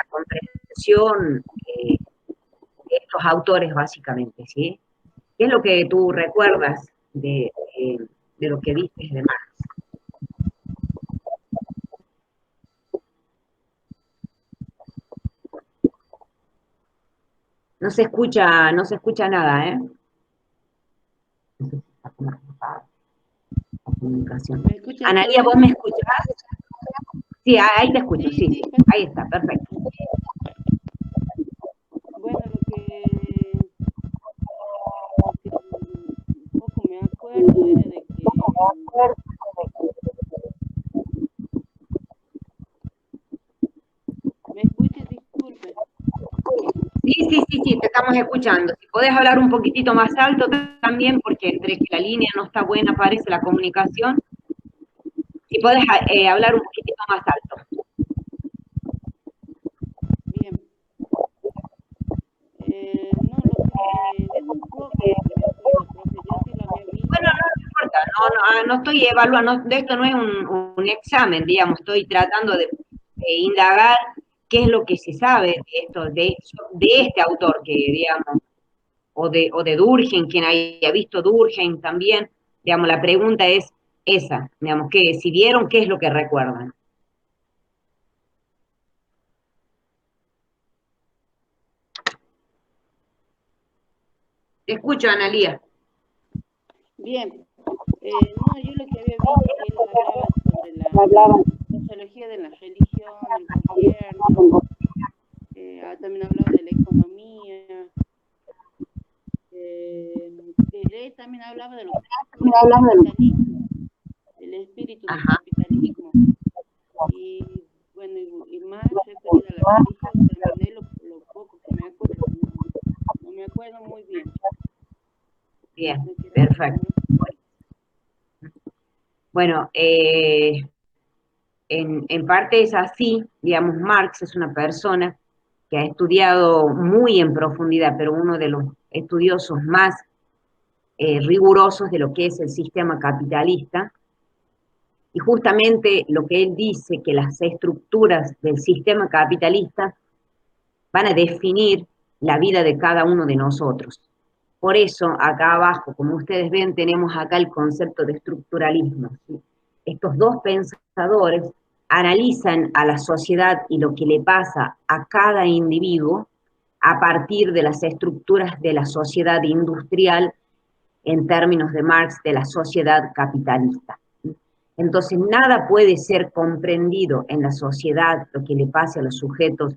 comprensión de estos autores, básicamente, ¿sí? ¿Qué es lo que tú recuerdas de lo que viste de Marx? No se escucha nada, ¿eh? No sé si está conectada la comunicación. ¿me escucha Analía, ¿vos me escuchás? Sí, ahí te escucho, Sí, sí, sí, sí. Ahí está, perfecto. bueno, lo que un poco me acuerdo era de que, ¿me escucha? Disculpe. Sí, te estamos escuchando. Si podés hablar un poquitito más alto también, porque entre que la línea no está buena, parece la comunicación. Si podés hablar un poquitito más alto. Bien. No, lo que es un poco lo que me acuerdo, profe. Yo sí lo había Bueno, visto. no importa, no estoy evaluando, de esto no es un examen, digamos, estoy tratando de indagar qué es lo que se sabe de esto, de este autor que, digamos, o de Durkheim, quien haya visto Durkheim también, digamos, la pregunta es esa, digamos, que si vieron, ¿qué es lo que recuerdan? Te escucho, Analía. Bien. No, yo lo que había visto que él hablaba sobre la sociología de la religión, el gobierno, también hablaba de la economía, él también hablaba de lo que era el capitalismo, el espíritu del Ajá. capitalismo. Y bueno, y más referido a la religión, también es lo poco que me acuerdo, no me acuerdo muy bien. Bien, Me quedé perfecto. con Bueno, en parte es así, digamos, Marx es una persona que ha estudiado muy en profundidad, pero uno de los estudiosos más rigurosos de lo que es el sistema capitalista, y justamente lo que él dice, que las estructuras del sistema capitalista van a definir la vida de cada uno de nosotros. Por eso, acá abajo, como ustedes ven, tenemos acá el concepto de estructuralismo, ¿sí? Estos dos pensadores analizan a la sociedad y lo que le pasa a cada individuo a partir de las estructuras de la sociedad industrial, en términos de Marx, de la sociedad capitalista. Entonces, nada puede ser comprendido en la sociedad, lo que le pase a los sujetos,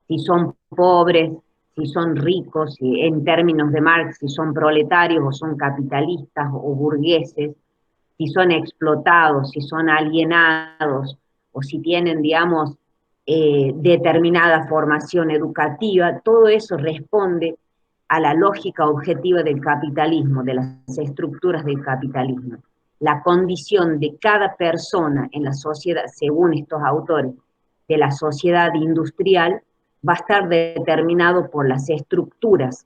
si son pobres, si son ricos, si en términos de Marx, si son proletarios o son capitalistas o burgueses, si son explotados, si son alienados o si tienen, digamos, determinada formación educativa, todo eso responde a la lógica objetiva del capitalismo, de las estructuras del capitalismo. La condición de cada persona en la sociedad, según estos autores, de la sociedad industrial, va a estar determinado por las estructuras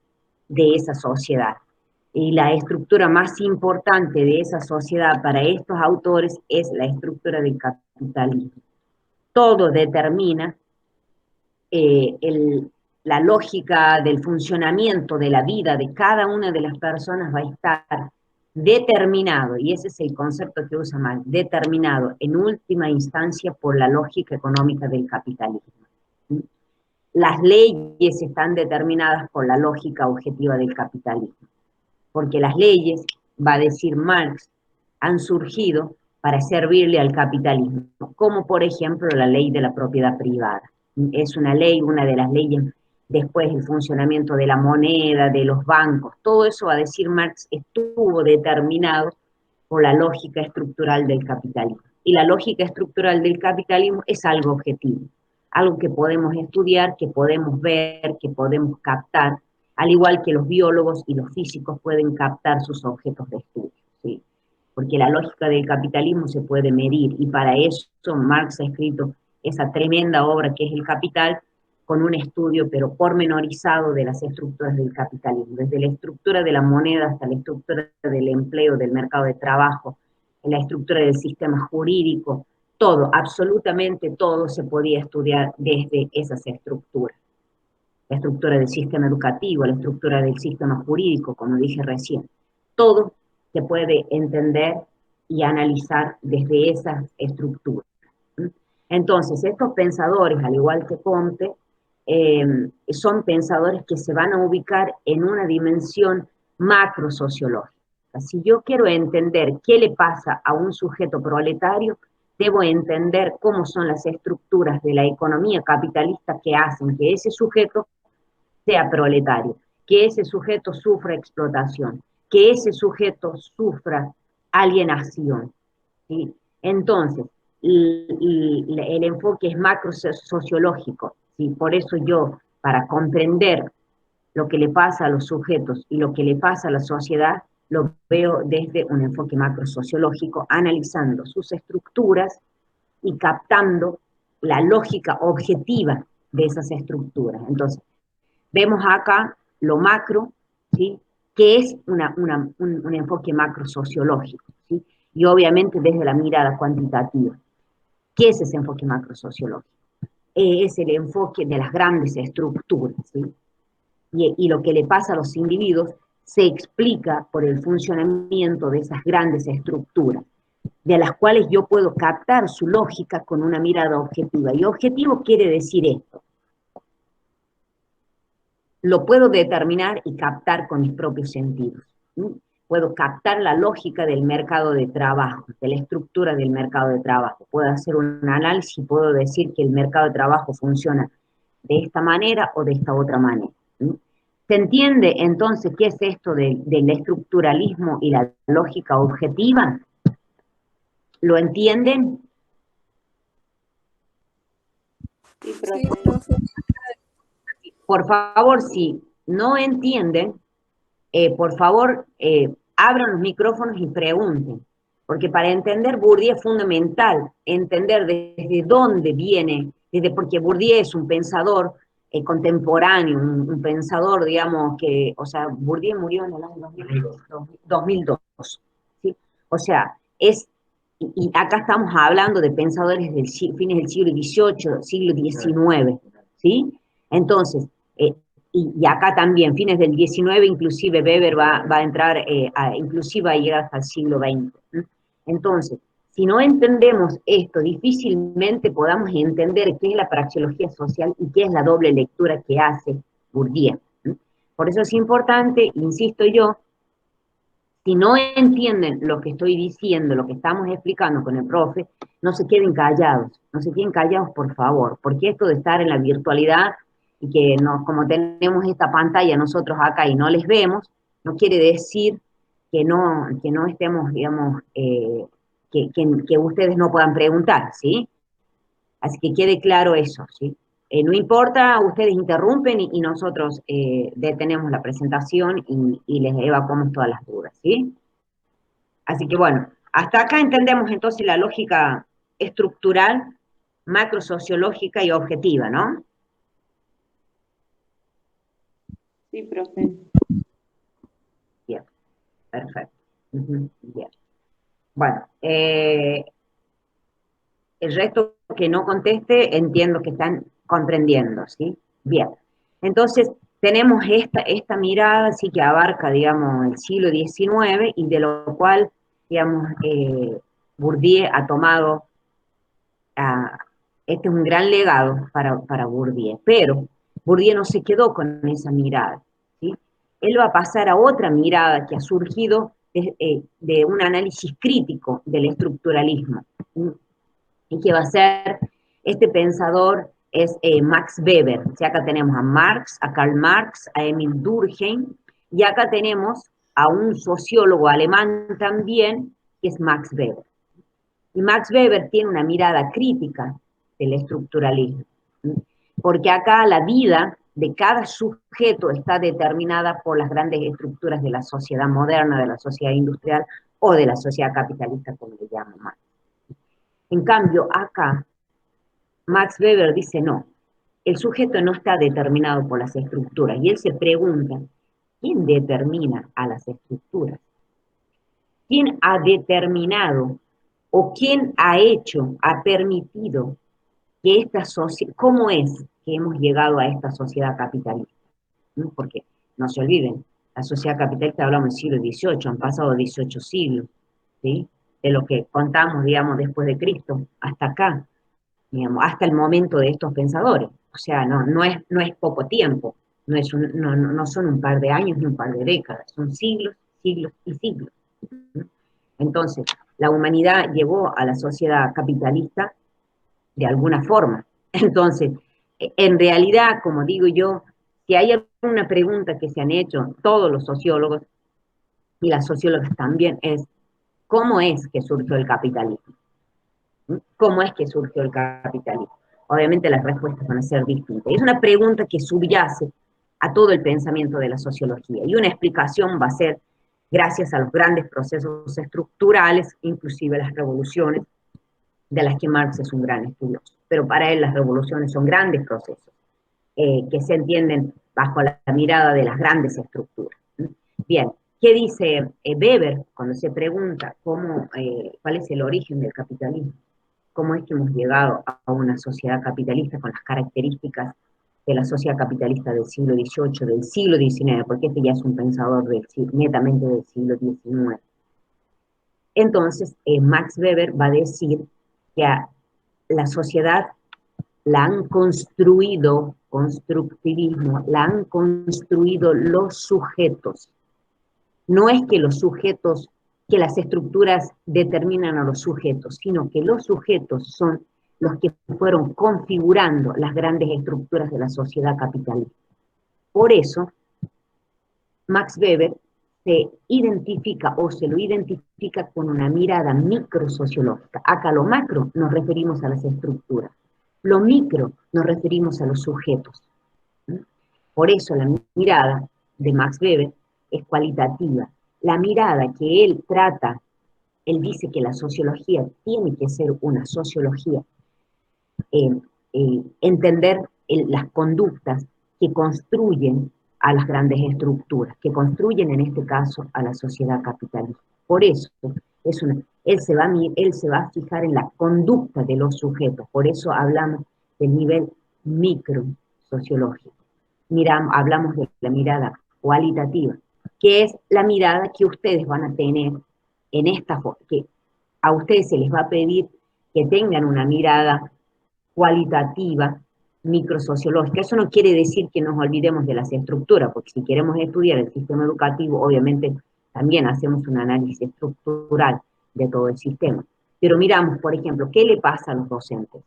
de esa sociedad. Y la estructura más importante de esa sociedad para estos autores es la estructura del capitalismo. Todo determina la lógica del funcionamiento de la vida de cada una de las personas va a estar determinado, y ese es el concepto que usa Marx, determinado en última instancia por la lógica económica del capitalismo. Las leyes están determinadas por la lógica objetiva del capitalismo, porque las leyes, va a decir Marx, han surgido para servirle al capitalismo, como por ejemplo la ley de la propiedad privada. Es una ley, una de las leyes, después el funcionamiento de la moneda, de los bancos, todo eso, va a decir Marx, estuvo determinado por la lógica estructural del capitalismo. Y la lógica estructural del capitalismo es algo objetivo, algo que podemos estudiar, que podemos ver, que podemos captar, al igual que los biólogos y los físicos pueden captar sus objetos de estudio, ¿sí? porque la lógica del capitalismo se puede medir, y para eso Marx ha escrito esa tremenda obra que es El Capital, con un estudio pero pormenorizado de las estructuras del capitalismo, desde la estructura de la moneda hasta la estructura del empleo, del mercado de trabajo, la estructura del sistema jurídico, todo, absolutamente todo se podía estudiar desde esas estructuras. La estructura del sistema educativo, la estructura del sistema jurídico, como dije recién. Todo se puede entender y analizar desde esas estructuras. Entonces, estos pensadores, al igual que Comte, son pensadores que se van a ubicar en una dimensión macrosociológica. Si yo quiero entender qué le pasa a un sujeto proletario, debo entender cómo son las estructuras de la economía capitalista que hacen que ese sujeto sea proletario, que ese sujeto sufra explotación, que ese sujeto sufra alienación, ¿sí? Entonces, el enfoque es macrosociológico, ¿sí? Por eso yo, para comprender lo que le pasa a los sujetos y lo que le pasa a la sociedad, lo veo desde un enfoque macrosociológico, analizando sus estructuras y captando la lógica objetiva de esas estructuras. Entonces, vemos acá lo macro, ¿sí? Que es un enfoque macrosociológico, ¿sí? Y obviamente desde la mirada cuantitativa. ¿Qué es ese enfoque macrosociológico? Es el enfoque de las grandes estructuras, ¿sí? Y lo que le pasa a los individuos se explica por el funcionamiento de esas grandes estructuras, de las cuales yo puedo captar su lógica con una mirada objetiva. Y objetivo quiere decir esto: lo puedo determinar y captar con mis propios sentidos. Puedo captar la lógica del mercado de trabajo, de la estructura del mercado de trabajo. Puedo hacer un análisis y puedo decir que el mercado de trabajo funciona de esta manera o de esta otra manera. ¿Se entiende entonces qué es esto del estructuralismo y la lógica objetiva? ¿Lo entienden? Sí, profe. Por favor, si no entienden, por favor, abran los micrófonos y pregunten, porque para entender Bourdieu es fundamental entender desde dónde viene, porque Bourdieu es un pensador contemporáneo, un pensador, digamos, que, o sea, Bourdieu murió en el año 2002, ¿sí? O sea, y acá estamos hablando de pensadores del fines del siglo XVIII, siglo XIX, ¿sí? Entonces, y acá también, fines del XIX, inclusive Weber va a entrar, inclusive a llegar hasta el siglo XX. Entonces, si no entendemos esto, difícilmente podamos entender qué es la praxeología social y qué es la doble lectura que hace Bourdieu. Por eso es importante, insisto yo, si no entienden lo que estoy diciendo, lo que estamos explicando con el profe, no se queden callados, por favor, porque esto de estar en la virtualidad y que como tenemos esta pantalla nosotros acá y no les vemos, no quiere decir que no estemos, digamos, que ustedes no puedan preguntar, ¿sí? Así que quede claro eso, ¿sí? No importa, ustedes interrumpen y nosotros detenemos la presentación y les evacuamos todas las dudas, ¿sí? Así que bueno, hasta acá entendemos entonces la lógica estructural, macrosociológica y objetiva, ¿no? Sí, profe. Bien, perfecto. Bien. Bueno, el resto que no conteste, entiendo que están comprendiendo, ¿sí? Bien. Entonces, tenemos esta mirada, sí, que abarca, digamos, el siglo XIX y de lo cual, digamos, Bourdieu ha tomado, este es un gran legado para Bourdieu, pero Bourdieu no se quedó con esa mirada, ¿sí? Él va a pasar a otra mirada que ha surgido de un análisis crítico del estructuralismo, ¿sí? Y que va a ser, este pensador es Max Weber. O sea, acá tenemos a Marx, a Karl Marx, a Emil Durkheim, y acá tenemos a un sociólogo alemán también, que es Max Weber. Y Max Weber tiene una mirada crítica del estructuralismo, porque acá la vida de cada sujeto está determinada por las grandes estructuras de la sociedad moderna, de la sociedad industrial o de la sociedad capitalista, como le llamo Marx. En cambio, acá, Max Weber dice no, el sujeto no está determinado por las estructuras, y él se pregunta, ¿quién determina a las estructuras? ¿Quién ha determinado o quién ha hecho, ha permitido que esta sociedad, cómo es que hemos llegado a esta sociedad capitalista? ¿No? Porque no se olviden, la sociedad capitalista hablamos del siglo XVIII, han pasado 18 siglos, ¿sí? De lo que contamos, digamos, después de Cristo, hasta acá, digamos, hasta el momento de estos pensadores. O sea, no es poco tiempo, no son un par de años ni un par de décadas, son siglos, siglos y siglos. Entonces, la humanidad llegó a la sociedad capitalista de alguna forma. Entonces, en realidad, como digo yo, si hay alguna pregunta que se han hecho todos los sociólogos, y las sociólogas también, es ¿cómo es que surgió el capitalismo? ¿Cómo es que surgió el capitalismo? Obviamente las respuestas van a ser distintas. Es una pregunta que subyace a todo el pensamiento de la sociología, y una explicación va a ser gracias a los grandes procesos estructurales, inclusive las revoluciones, de las que Marx es un gran estudioso. Pero para él las revoluciones son grandes procesos, que se entienden bajo la mirada de las grandes estructuras. Bien, ¿qué dice Weber cuando se pregunta cuál es el origen del capitalismo? ¿Cómo es que hemos llegado a una sociedad capitalista con las características de la sociedad capitalista del siglo XVIII, del siglo XIX, porque este ya es un pensador netamente del siglo XIX? Entonces, Max Weber va a decir que a la sociedad la han construido, constructivismo, la han construido los sujetos. No es que los sujetos, que las estructuras determinan a los sujetos, sino que los sujetos son los que fueron configurando las grandes estructuras de la sociedad capitalista. Por eso, Max Weber se identifica o se lo identifica con una mirada microsociológica. Acá lo macro nos referimos a las estructuras, lo micro nos referimos a los sujetos. Por eso la mirada de Max Weber es cualitativa. La mirada que él trata, él dice que la sociología tiene que ser una sociología, entender las conductas que construyen a las grandes estructuras, que construyen en este caso a la sociedad capitalista. Por eso él se va a fijar en la conducta de los sujetos, por eso hablamos del nivel micro sociológico. Hablamos de la mirada cualitativa, que es la mirada que ustedes van a tener en esta forma, que a ustedes se les va a pedir que tengan una mirada cualitativa, microsociológica. Eso no quiere decir que nos olvidemos de las estructuras, porque si queremos estudiar el sistema educativo, obviamente también hacemos un análisis estructural de todo el sistema. Pero miramos, por ejemplo, ¿qué le pasa a los docentes?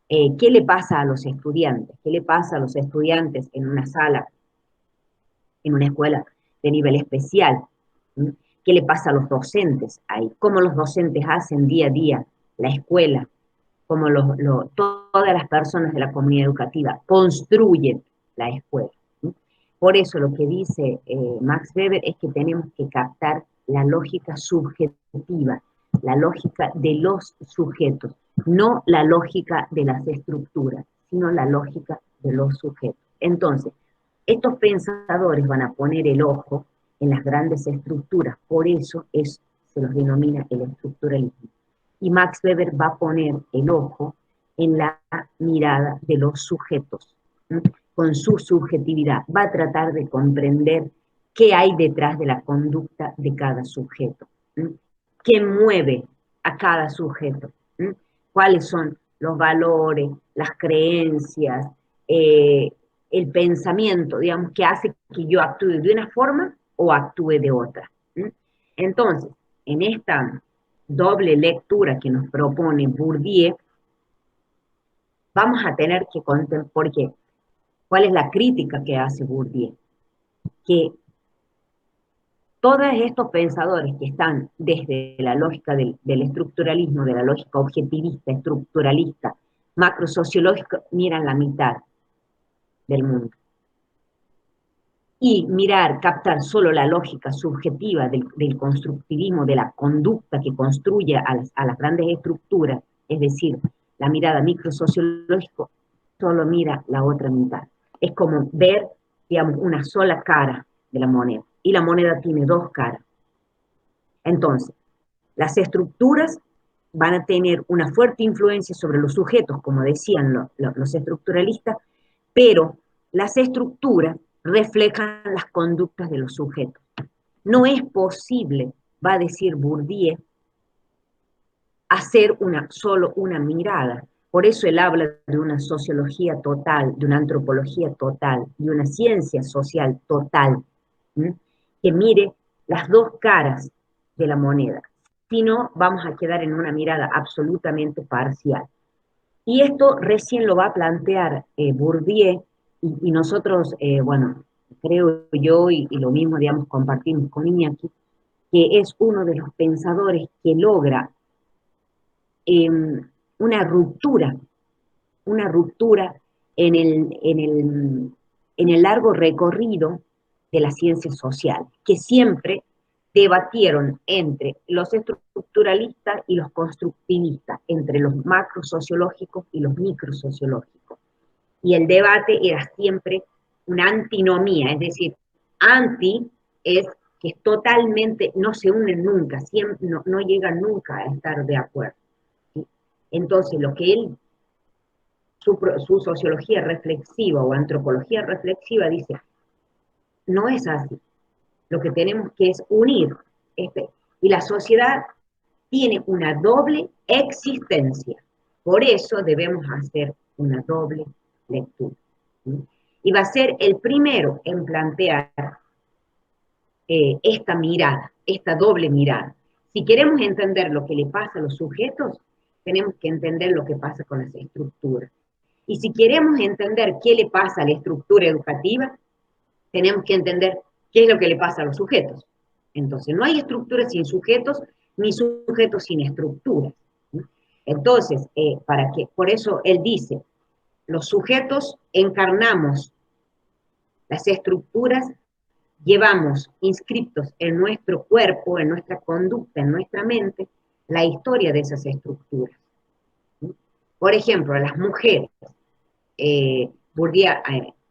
¿Qué le pasa a los estudiantes? ¿Qué le pasa a los estudiantes en una sala, en una escuela de nivel especial? ¿Qué le pasa a los docentes ahí? ¿Cómo los docentes hacen día a día la escuela? ¿Cómo todas las personas de la comunidad educativa construyen la escuela? Por eso lo que dice Max Weber es que tenemos que captar la lógica subjetiva, la lógica de los sujetos, no la lógica de las estructuras, sino la lógica de los sujetos. Entonces, estos pensadores van a poner el ojo en las grandes estructuras, por eso se los denomina el estructuralismo. Y Max Weber va a poner el ojo en la mirada de los sujetos, con su subjetividad. Va a tratar de comprender qué hay detrás de la conducta de cada sujeto, qué mueve a cada sujeto, cuáles son los valores, las creencias, el pensamiento, digamos, que hace que yo actúe de una forma o actúe de otra. Entonces, en esta doble lectura que nos propone Bourdieu, vamos a tener que contemplar, porque ¿cuál es la crítica que hace Bourdieu? Que todos estos pensadores que están desde la lógica del estructuralismo, de la lógica objetivista, estructuralista, macrosociológica, miran la mitad del mundo. y mirar, captar solo la lógica subjetiva del constructivismo, de la conducta que construye a las grandes estructuras, es decir, la mirada microsociológica, solo mira la otra mitad. Es como ver, digamos, una sola cara de la moneda, y la moneda tiene dos caras. Entonces, las estructuras van a tener una fuerte influencia sobre los sujetos, como decían los estructuralistas, pero las estructuras reflejan las conductas de los sujetos. No es posible, va a decir Bourdieu, hacer solo una mirada. Por eso él habla de una sociología total, de una antropología total, de una ciencia social total, ¿sí? Que mire las dos caras de la moneda. Si no, vamos a quedar en una mirada absolutamente parcial. Y esto recién lo va a plantear Bourdieu, y nosotros, bueno, creo yo, y lo mismo, digamos, compartimos con Iñaki, que es uno de los pensadores que logra una ruptura en el largo recorrido de la ciencia social, que siempre debatieron entre los estructuralistas y los constructivistas, entre los macrosociológicos y los microsociológicos. Y el debate era siempre una antinomía, es decir, anti es que totalmente no se unen nunca, siempre, no llegan nunca a estar de acuerdo. ¿Sí? Entonces, lo que él, su sociología reflexiva o antropología reflexiva dice, no es así. Lo que tenemos que es unir. Y la sociedad tiene una doble existencia. Por eso debemos hacer una doble lectura. ¿Sí? Y va a ser el primero en plantear esta mirada, esta doble mirada. Si queremos entender lo que le pasa a los sujetos, tenemos que entender lo que pasa con las estructuras. Y si queremos entender qué le pasa a la estructura educativa, tenemos que entender qué es lo que le pasa a los sujetos. Entonces, no hay estructuras sin sujetos, ni sujetos sin estructuras. Entonces, por eso él dice, los sujetos encarnamos las estructuras, llevamos inscriptos en nuestro cuerpo, en nuestra conducta, en nuestra mente, la historia de esas estructuras. Por ejemplo, a las mujeres, Bourdieu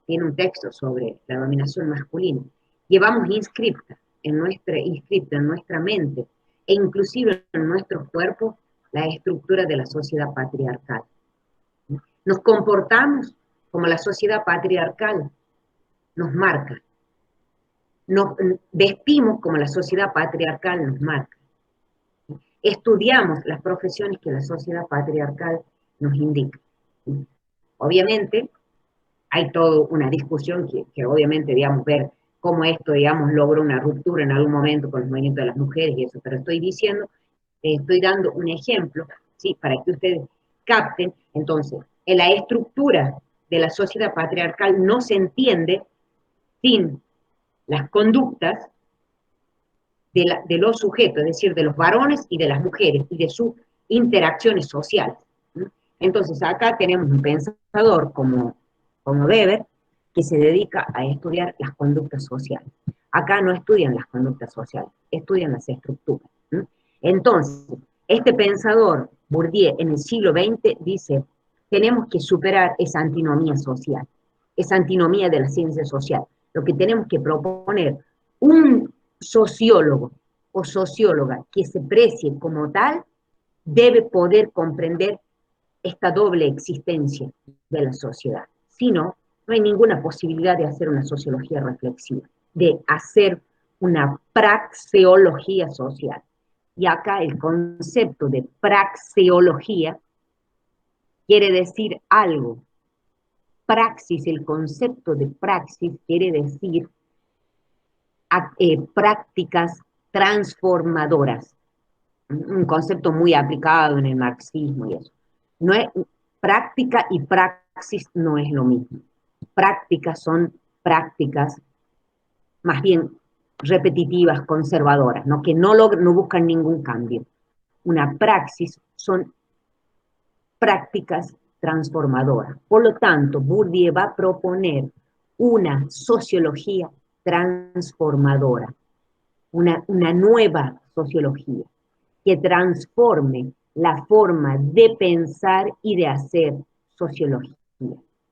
tiene un texto sobre la dominación masculina, llevamos inscripta en nuestra mente e inclusive en nuestros cuerpos la estructura de la sociedad patriarcal. Nos comportamos como la sociedad patriarcal nos marca. Nos vestimos como la sociedad patriarcal nos marca. Estudiamos las profesiones que la sociedad patriarcal nos indica. Obviamente, hay toda una discusión que obviamente, digamos, ver cómo esto, digamos, logró una ruptura en algún momento con los movimientos de las mujeres y eso, pero estoy dando un ejemplo, ¿sí? Para que ustedes capten. Entonces, en la estructura de la sociedad patriarcal no se entiende sin las conductas de los sujetos, es decir, de los varones y de las mujeres, y de sus interacciones sociales. Entonces, acá tenemos un pensador como Weber, que se dedica a estudiar las conductas sociales. Acá no estudian las conductas sociales, estudian las estructuras. Entonces, este pensador, Bourdieu, en el siglo XX, dice, tenemos que superar esa antinomía social, esa antinomía de la ciencia social. Lo que tenemos que proponer, un sociólogo o socióloga que se precie como tal, debe poder comprender esta doble existencia de la sociedad. Si no, no hay ninguna posibilidad de hacer una sociología reflexiva, de hacer una praxeología social. Y acá el concepto de praxeología quiere decir algo. Praxis, el concepto de praxis quiere decir prácticas transformadoras. Un concepto muy aplicado en el marxismo y eso. No es, práctica y praxis no es lo mismo. Prácticas son prácticas más bien repetitivas, conservadoras, ¿no? Que no buscan ningún cambio. Una praxis son prácticas transformadoras. Por lo tanto, Bourdieu va a proponer una sociología transformadora, una nueva sociología, que transforme la forma de pensar y de hacer sociología.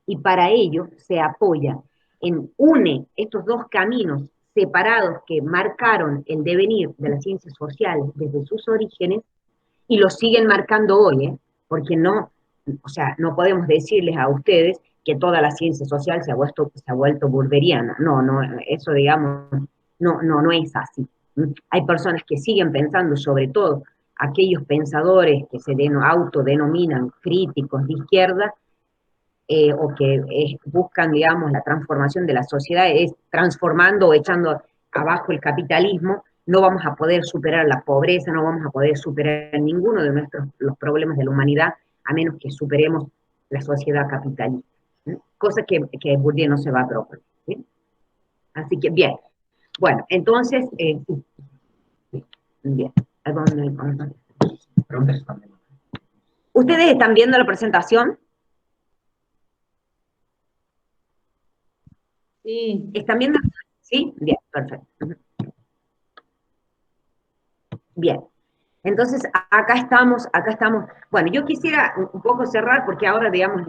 Y para ello se apoya une estos dos caminos separados que marcaron el devenir de las ciencias sociales desde sus orígenes y los siguen marcando hoy, porque no podemos decirles a ustedes que toda la ciencia social se ha vuelto burberiana. No, eso digamos, no es así. Hay personas que siguen pensando, sobre todo aquellos pensadores que se autodenominan críticos de izquierda, o que buscan, digamos, la transformación de la sociedad, es transformando o echando abajo el capitalismo. No vamos a poder superar la pobreza, no vamos a poder superar ninguno de los problemas de la humanidad, a menos que superemos la sociedad capitalista, ¿sí? Cosa que Bourdieu no se va a proponer, ¿sí? Así que, bien. Bueno, entonces, bien. ¿A dónde? ¿Ustedes están viendo la presentación? Sí. ¿Están viendo? ¿Sí? Bien, perfecto. Bien. Entonces, acá estamos. Bueno, yo quisiera un poco cerrar porque ahora, digamos,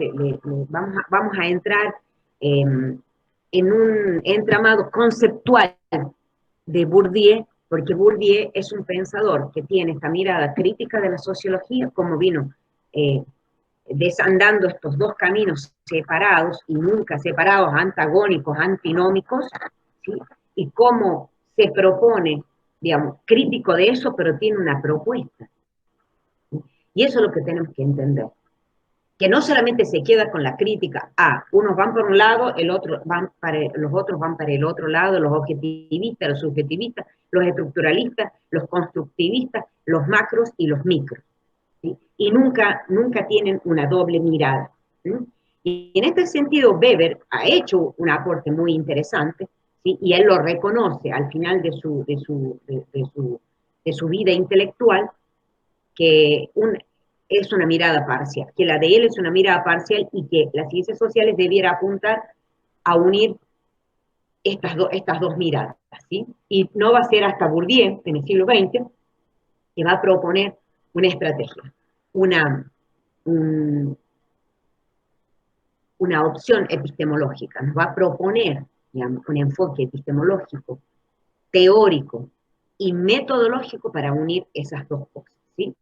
vamos a entrar en un entramado conceptual de Bourdieu, porque Bourdieu es un pensador que tiene esta mirada crítica de la sociología, como vino desandando estos dos caminos separados, y nunca separados, antagónicos, antinómicos, ¿sí? Y cómo se propone, digamos, crítico de eso, pero tiene una propuesta. Y eso es lo que tenemos que entender. Que no solamente se queda con la crítica, unos van por un lado, los otros van para el otro lado, los objetivistas, los subjetivistas, los estructuralistas, los constructivistas, los macros y los micros. ¿Sí? Y nunca tienen una doble mirada, ¿sí? Y en este sentido, Weber ha hecho un aporte muy interesante, ¿sí? Y él lo reconoce al final de su vida intelectual, que es una mirada parcial, que la de él es una mirada parcial y que las ciencias sociales debiera apuntar a unir estas dos miradas, ¿sí? Y no va a ser hasta Bourdieu, en el siglo XX, que va a proponer una estrategia, una opción epistemológica, nos va a proponer, digamos, un enfoque epistemológico, teórico y metodológico para unir esas dos cosas, ¿sí?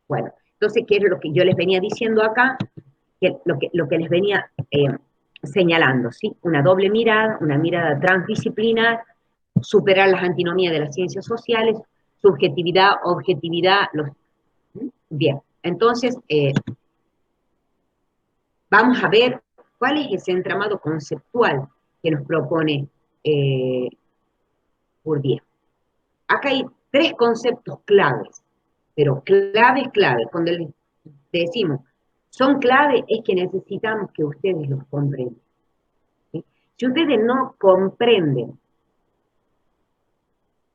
Bueno, entonces, ¿qué es lo que yo les venía diciendo acá? Lo que les venía señalando, ¿sí? Una doble mirada, una mirada transdisciplinar, superar las antinomías de las ciencias sociales, subjetividad, objetividad, Bien, entonces, vamos a ver cuál es ese entramado conceptual que nos propone Bourdieu. Acá hay 3 conceptos claves, pero clave. Cuando les decimos son clave, es que necesitamos que ustedes los comprendan, ¿sí? Si ustedes no comprenden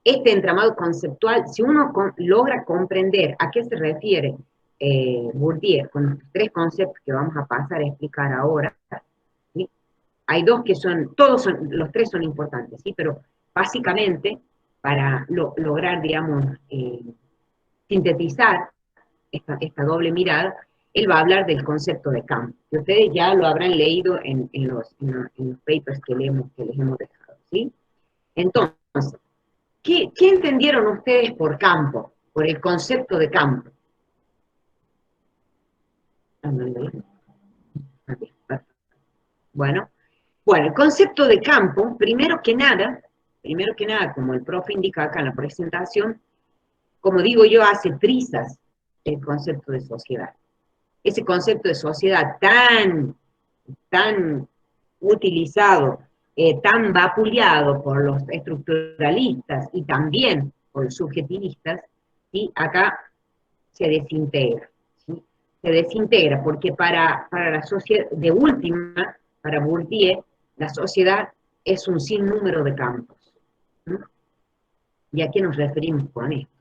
este entramado conceptual, si uno logra comprender a qué se refiere Bourdieu con los 3 conceptos que vamos a pasar a explicar ahora, ¿sí? Hay 2 que los 3 son importantes, ¿sí? Pero básicamente, para lograr, digamos, sintetizar esta doble mirada, él va a hablar del concepto de campo, que ustedes ya lo habrán leído en los papers que les hemos dejado, ¿sí? Entonces, ¿qué entendieron ustedes por campo, por el concepto de campo? Bueno, el concepto de campo, primero que nada, como el profe indica acá en la presentación, como digo yo, hace trizas el concepto de sociedad. Ese concepto de sociedad tan utilizado, tan vapuleado por los estructuralistas y también por los subjetivistas, ¿sí? Acá se desintegra, ¿sí? Se desintegra porque para la sociedad, de última, para Bourdieu, la sociedad es un sinnúmero de campos, ¿sí? ¿Y a qué nos referimos con esto?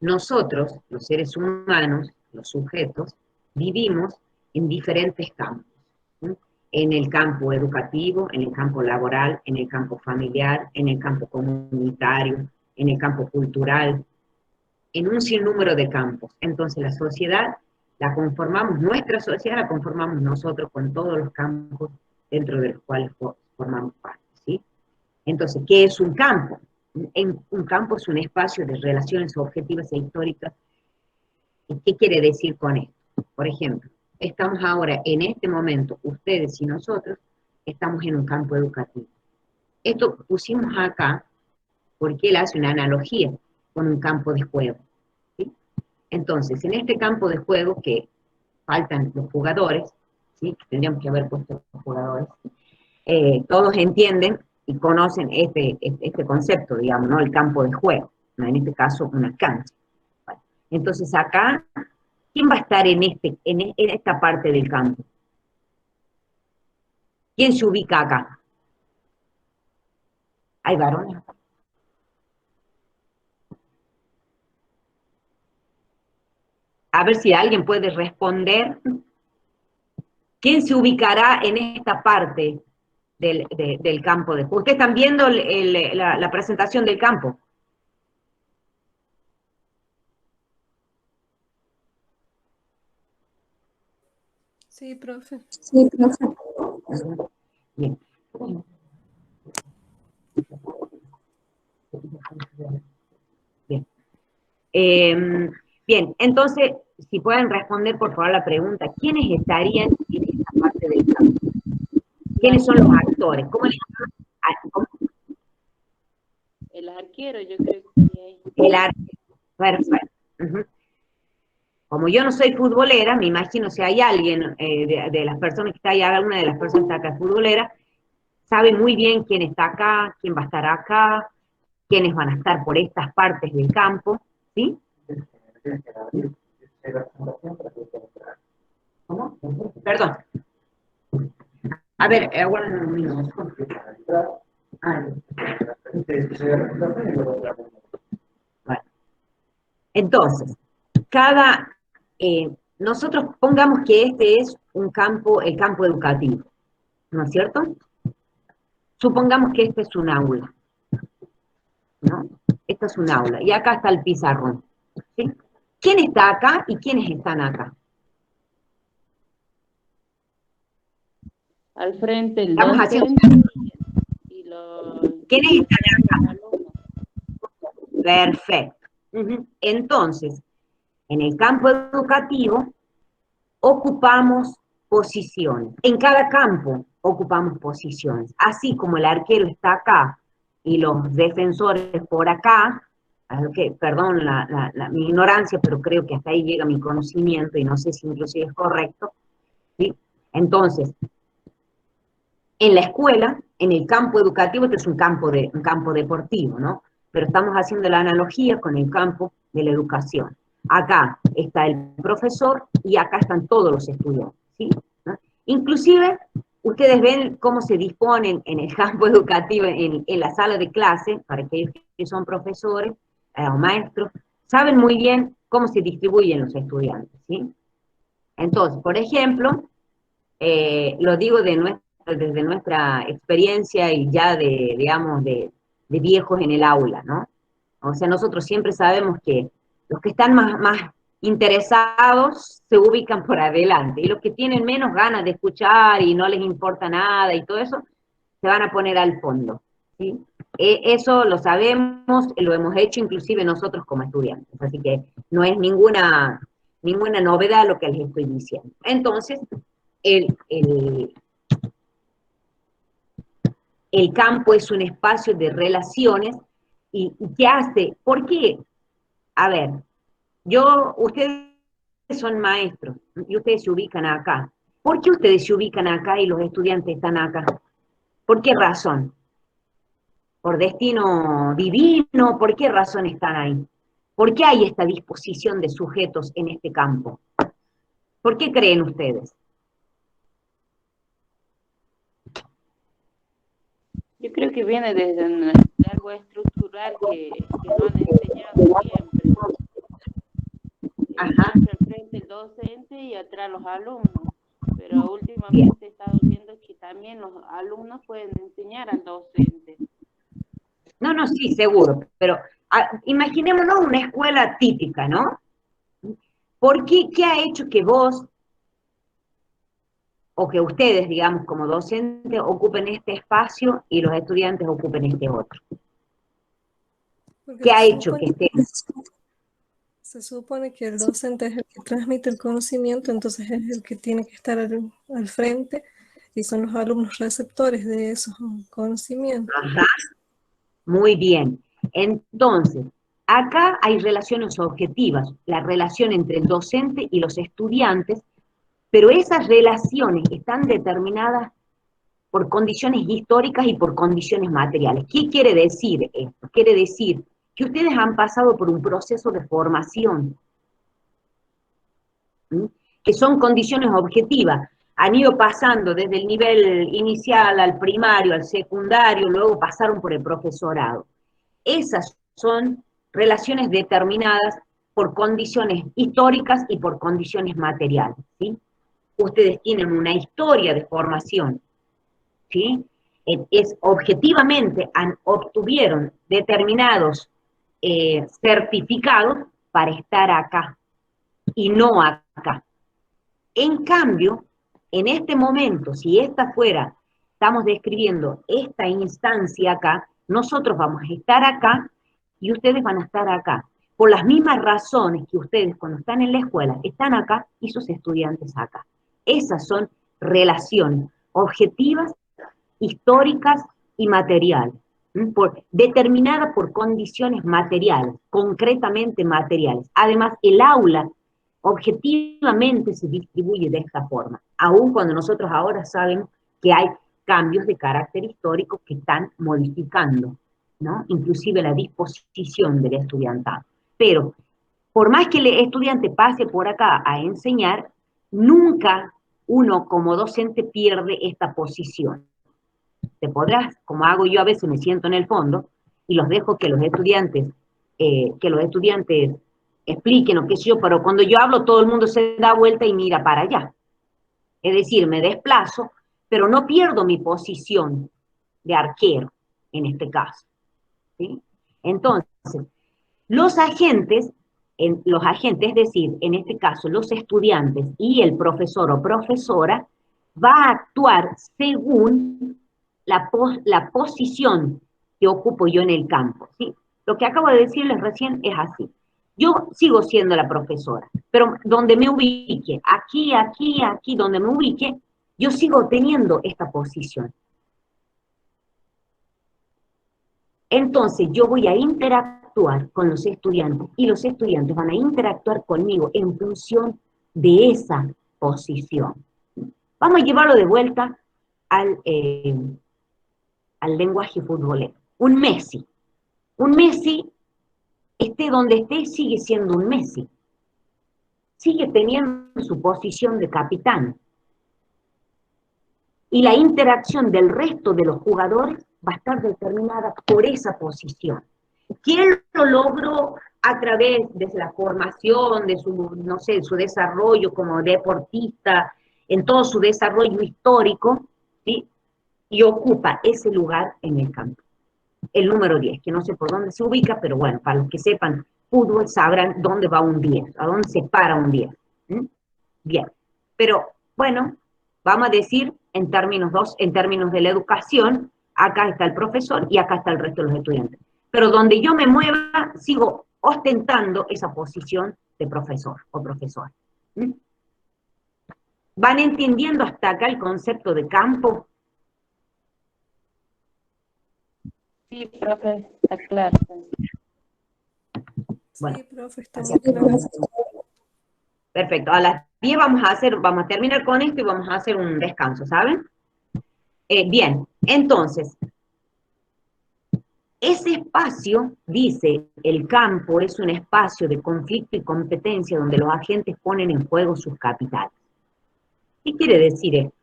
Nosotros, los seres humanos, los sujetos, vivimos en diferentes campos, ¿sí? en el campo educativo, en el campo laboral, en el campo familiar, en el campo comunitario, en el campo cultural, en un sinnúmero de campos. Entonces la sociedad la conformamos, nuestra sociedad la conformamos nosotros con todos los campos dentro de los cuales formamos parte, ¿sí? Entonces, ¿qué es un campo? Un campo es un espacio de relaciones objetivas e históricas. ¿Y qué quiere decir con esto? Por ejemplo, estamos ahora, en este momento, ustedes y nosotros, estamos en un campo educativo. Esto pusimos acá porque él hace una analogía con un campo de juego, ¿sí? Entonces, en este campo de juego que faltan los jugadores, ¿sí? Tendríamos que haber puesto los jugadores, todos entienden y conocen este concepto, digamos, ¿no? El campo de juego, ¿no? En este caso, una cancha. Bueno, entonces acá, ¿quién va a estar en esta parte del campo? ¿Quién se ubica acá? ¿Hay varones? A ver si alguien puede responder. ¿Quién se ubicará en esta parte del campo de juego? Ustedes están viendo la presentación del campo. Sí, profe. Sí, profe. Bien. Bien. Bien, entonces, si pueden responder por favor la pregunta, ¿quiénes estarían en esta parte del campo? ¿Quiénes son los actores? ¿Cómo les llaman? El arquero, yo creo que estaría ahí. El arquero, perfecto. Como yo no soy futbolera, me imagino si hay alguien de las personas que está ahí, alguna de las personas que está acá futbolera, sabe muy bien quién está acá, quién va a estar acá, quiénes van a estar por estas partes del campo, ¿sí? ¿Cómo? Perdón. A ver, aguarden un minuto. Bueno. Entonces, nosotros pongamos que este es el campo educativo, ¿no es cierto? Supongamos que este es un aula, ¿no? Esta es un aula, y acá está el pizarrón, ¿sí? ¿Quién está acá y quiénes están acá? Al frente el Estamos docente haciendo... y los... ¿Quiénes están acá? Perfecto. Entonces, en el campo educativo ocupamos posiciones. En cada campo ocupamos posiciones. Así como el arquero está acá y los defensores por acá, perdón mi ignorancia, pero creo que hasta ahí llega mi conocimiento y no sé si inclusive es correcto, ¿sí? Entonces, en la escuela, en el campo educativo, este es un campo deportivo, ¿no? Pero estamos haciendo la analogía con el campo de la educación. Acá está el profesor y acá están todos los estudiantes, ¿sí? ¿No? Inclusive, ustedes ven cómo se disponen en el campo educativo, en la sala de clase, para aquellos que son profesores o maestros, saben muy bien cómo se distribuyen los estudiantes, ¿sí? Entonces, por ejemplo, lo digo desde nuestra experiencia y ya digamos, de viejos en el aula, ¿no? O sea, nosotros siempre sabemos que los que están más interesados se ubican por adelante, y los que tienen menos ganas de escuchar y no les importa nada y todo eso, se van a poner al fondo, ¿sí? Eso lo sabemos, lo hemos hecho inclusive nosotros como estudiantes, así que no es ninguna novedad lo que les estoy diciendo. Entonces, el campo es un espacio de relaciones y ¿qué hace? ¿Por qué? A ver, ustedes son maestros y ustedes se ubican acá. ¿Por qué ustedes se ubican acá y los estudiantes están acá? ¿Por qué razón? ¿Por destino divino? ¿Por qué razón están ahí? ¿Por qué hay esta disposición de sujetos en este campo? ¿Por qué creen ustedes? Yo creo que viene desde algo estructural que nos han enseñado siempre. Ajá. Siempre al frente el docente y atrás los alumnos. Pero pero últimamente he estado viendo que también los alumnos pueden enseñar al docente. No, no, sí, seguro, pero imaginémonos una escuela típica, ¿no? ¿Por qué? ¿Qué ha hecho que vos, o que ustedes, digamos, como docentes, ocupen este espacio y los estudiantes ocupen este otro? Porque ¿Qué ha hecho que estén? se supone que el docente es el que transmite el conocimiento, entonces es el que tiene que estar al frente y son los alumnos receptores de esos conocimientos. Ajá, muy bien. Entonces, acá hay relaciones objetivas, la relación entre el docente y los estudiantes, pero esas relaciones están determinadas por condiciones históricas y por condiciones materiales. ¿Qué quiere decir esto? Quiere decir que ustedes han pasado por un proceso de formación, ¿sí? Que son condiciones objetivas. Han ido pasando desde el nivel inicial al primario, al secundario, luego pasaron por el profesorado. Esas son relaciones determinadas por condiciones históricas y por condiciones materiales, ¿sí? Ustedes tienen una historia de formación, ¿sí? Es objetivamente obtuvieron determinados certificados para estar acá y no acá. En cambio, en este momento, si esta fuera, estamos describiendo esta instancia acá, nosotros vamos a estar acá y ustedes van a estar acá. Por las mismas razones que ustedes cuando están en la escuela están acá y sus estudiantes acá. Esas son relaciones objetivas, históricas y materiales, determinadas por condiciones materiales, concretamente materiales. Además, el aula objetivamente se distribuye de esta forma, aun cuando nosotros ahora sabemos que hay cambios de carácter histórico que están modificando, ¿no? Inclusive la disposición del estudiantado. Pero, por más que el estudiante pase por acá a enseñar, nunca uno como docente pierde esta posición. Te podrás, como hago yo a veces, me siento en el fondo y los dejo que los estudiantes expliquen o qué sé yo, pero cuando yo hablo todo el mundo se da vuelta y mira para allá. Es decir, me desplazo, pero no pierdo mi posición de arquero, en este caso, ¿sí? Entonces, los agentes, es decir, en este caso los estudiantes y el profesor o profesora, va a actuar según la posición que ocupo yo en el campo, ¿sí? Lo que acabo de decirles recién es así. Yo sigo siendo la profesora, pero donde me ubique, aquí, donde me ubique, yo sigo teniendo esta posición. Entonces yo voy a interactuar con los estudiantes y los estudiantes van a interactuar conmigo en función de esa posición. Vamos a llevarlo de vuelta al lenguaje futbolero. Un Messi, esté donde esté, sigue siendo un Messi. Sigue teniendo su posición de capitán. Y la interacción del resto de los jugadores va a estar determinada por esa posición. ¿Quién lo logró a través de la formación, de su, no sé, su desarrollo como deportista, en todo su desarrollo histórico, ¿sí? Y ocupa ese lugar en el campo? El número 10, que no sé por dónde se ubica, pero bueno, para los que sepan fútbol sabrán dónde va un 10, a dónde se para un 10. ¿Mm? Bien, pero bueno, vamos a decir en términos de la educación, acá está el profesor y acá está el resto de los estudiantes. Pero donde yo me mueva, sigo ostentando esa posición de profesor o profesora. ¿Mm? ¿Van entendiendo hasta acá el concepto de campo? Sí, profe, está claro. Bueno, Sí, profe, está muy claro. perfecto. A las 10 vamos a terminar con esto y vamos a hacer un descanso, ¿saben? Bien, entonces, ese espacio, dice, el campo es un espacio de conflicto y competencia donde los agentes ponen en juego sus capitales. ¿Qué quiere decir esto?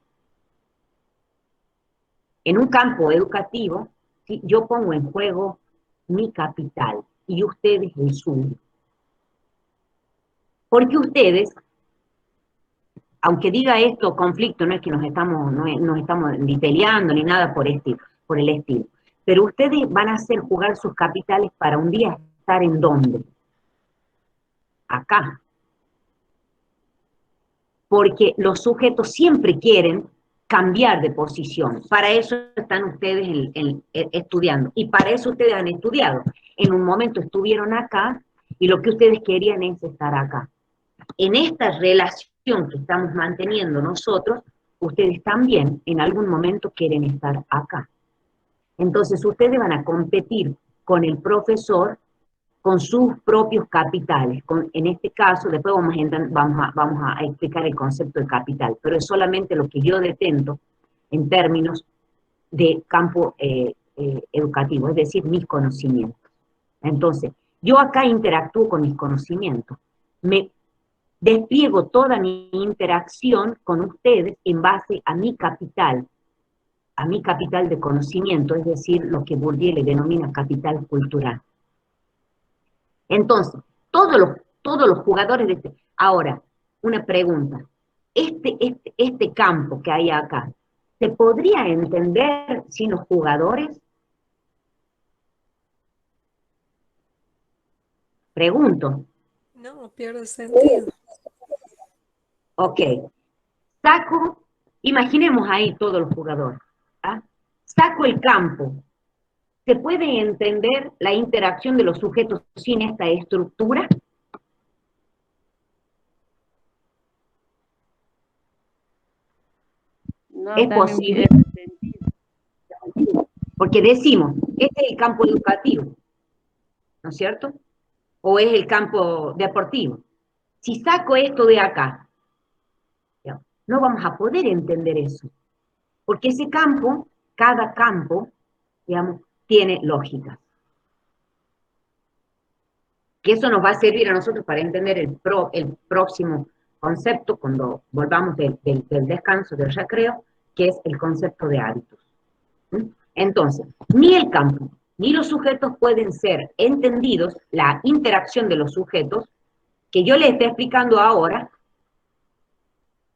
En un campo educativo, ¿sí? Yo pongo en juego mi capital y ustedes el suyo. Porque ustedes aunque diga esto conflicto, no es que nos estamos peleando ni nada por el estilo. Pero ustedes van a hacer jugar sus capitales para un día estar ¿en dónde? Acá. Porque los sujetos siempre quieren cambiar de posición. Para eso están ustedes estudiando. Y para eso ustedes han estudiado. En un momento estuvieron acá y lo que ustedes querían es estar acá. En esta relación que estamos manteniendo nosotros, ustedes también en algún momento quieren estar acá. Entonces ustedes van a competir con el profesor con sus propios capitales. En este caso, después vamos a explicar el concepto de capital, pero es solamente lo que yo detento en términos de campo educativo, es decir, mis conocimientos. Entonces, yo acá interactúo con mis conocimientos, me despliego toda mi interacción con ustedes en base a mi capital de conocimiento, es decir, lo que Bourdieu le denomina capital cultural. Entonces, todos los jugadores de este... Ahora, una pregunta. Este campo que hay acá, ¿se podría entender sin los jugadores? Pregunto. No, pierde sentido. Ok. Imaginemos ahí todos los jugadores. ¿Ah? Saco el campo. ¿Se puede entender la interacción de los sujetos sin esta estructura? No, ¿Es también posible? pierde sentido. Porque decimos, este es el campo educativo, ¿no es cierto? O es el campo deportivo. Si saco esto de acá, no vamos a poder entender eso. Porque ese campo, cada campo, digamos, tiene lógica. Que eso nos va a servir a nosotros para entender el próximo concepto cuando volvamos del descanso, del recreo, que es el concepto de hábitos. Entonces, ni el campo ni los sujetos pueden ser entendidos, la interacción de los sujetos, que yo les estoy explicando ahora,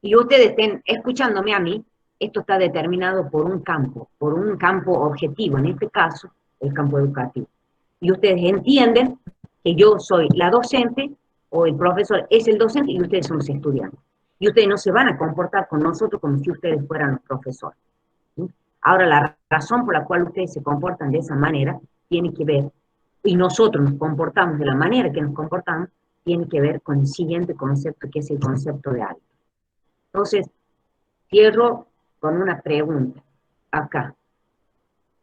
y ustedes estén escuchándome a mí, esto está determinado por un campo objetivo, en este caso, el campo educativo. Y ustedes entienden que yo soy la docente, o el profesor es el docente, y ustedes son los estudiantes. Y ustedes no se van a comportar con nosotros como si ustedes fueran los profesores. ¿Sí? Ahora, la razón por la cual ustedes se comportan de esa manera tiene que ver, y nosotros nos comportamos de la manera que nos comportamos, tiene que ver con el siguiente concepto, que es el concepto de hábito. Entonces, cierro con una pregunta acá.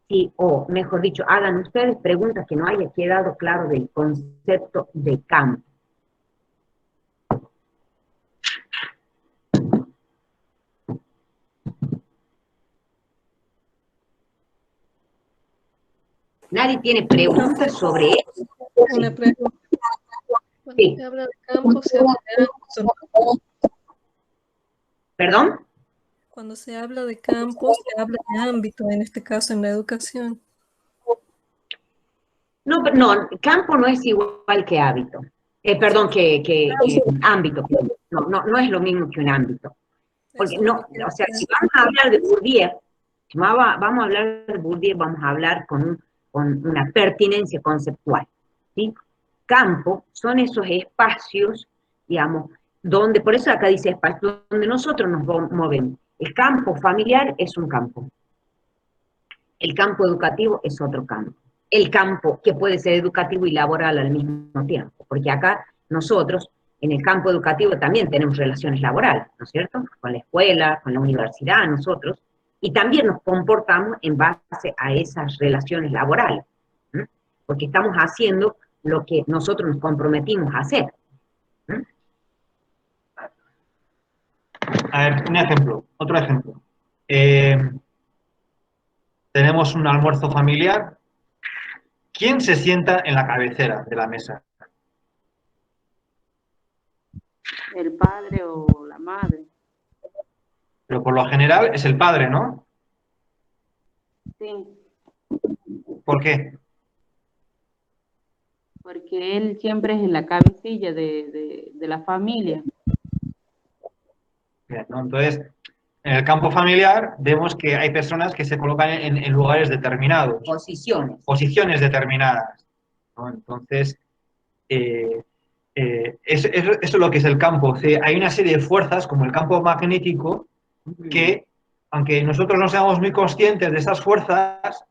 Sí, o mejor dicho, hagan ustedes preguntas que no haya quedado claro del concepto de campo. ¿Nadie tiene preguntas sobre eso? Una pregunta. Cuando Sí. se habla de campo, se habla de ámbito. ¿Perdón? Cuando se habla de campo, se habla de ámbito, en este caso en la educación. No, campo no es igual que hábito. Perdón, que ámbito. No es lo mismo que un ámbito. Porque Eso no, o sea, si vamos a hablar de Bourdieu, vamos a hablar con una pertinencia conceptual. ¿Sí? Campo son esos espacios, digamos, donde, por eso acá dice espacio, donde nosotros nos movemos. El campo familiar es un campo. El campo educativo es otro campo. El campo que puede ser educativo y laboral al mismo tiempo, porque acá nosotros, en el campo educativo también tenemos relaciones laborales, ¿no es cierto? Con la escuela, con la universidad, nosotros, y también nos comportamos en base a esas relaciones laborales, ¿sí? Porque estamos haciendo lo que nosotros nos comprometimos a hacer. ¿Sí? A ver, un ejemplo, otro ejemplo. Tenemos un almuerzo familiar. ¿Quién se sienta en la cabecera de la mesa? El padre o la madre. Pero por lo general es el padre, ¿no? Sí, ¿Por qué? porque él siempre es en la cabecilla de la familia. Bien, ¿no? Entonces, en el campo familiar vemos que hay personas que se colocan en lugares determinados, posiciones determinadas, ¿no? Entonces, eso es lo que es el campo. O sea, hay una serie de fuerzas, como el campo magnético, que, aunque nosotros no seamos muy conscientes de esas fuerzas,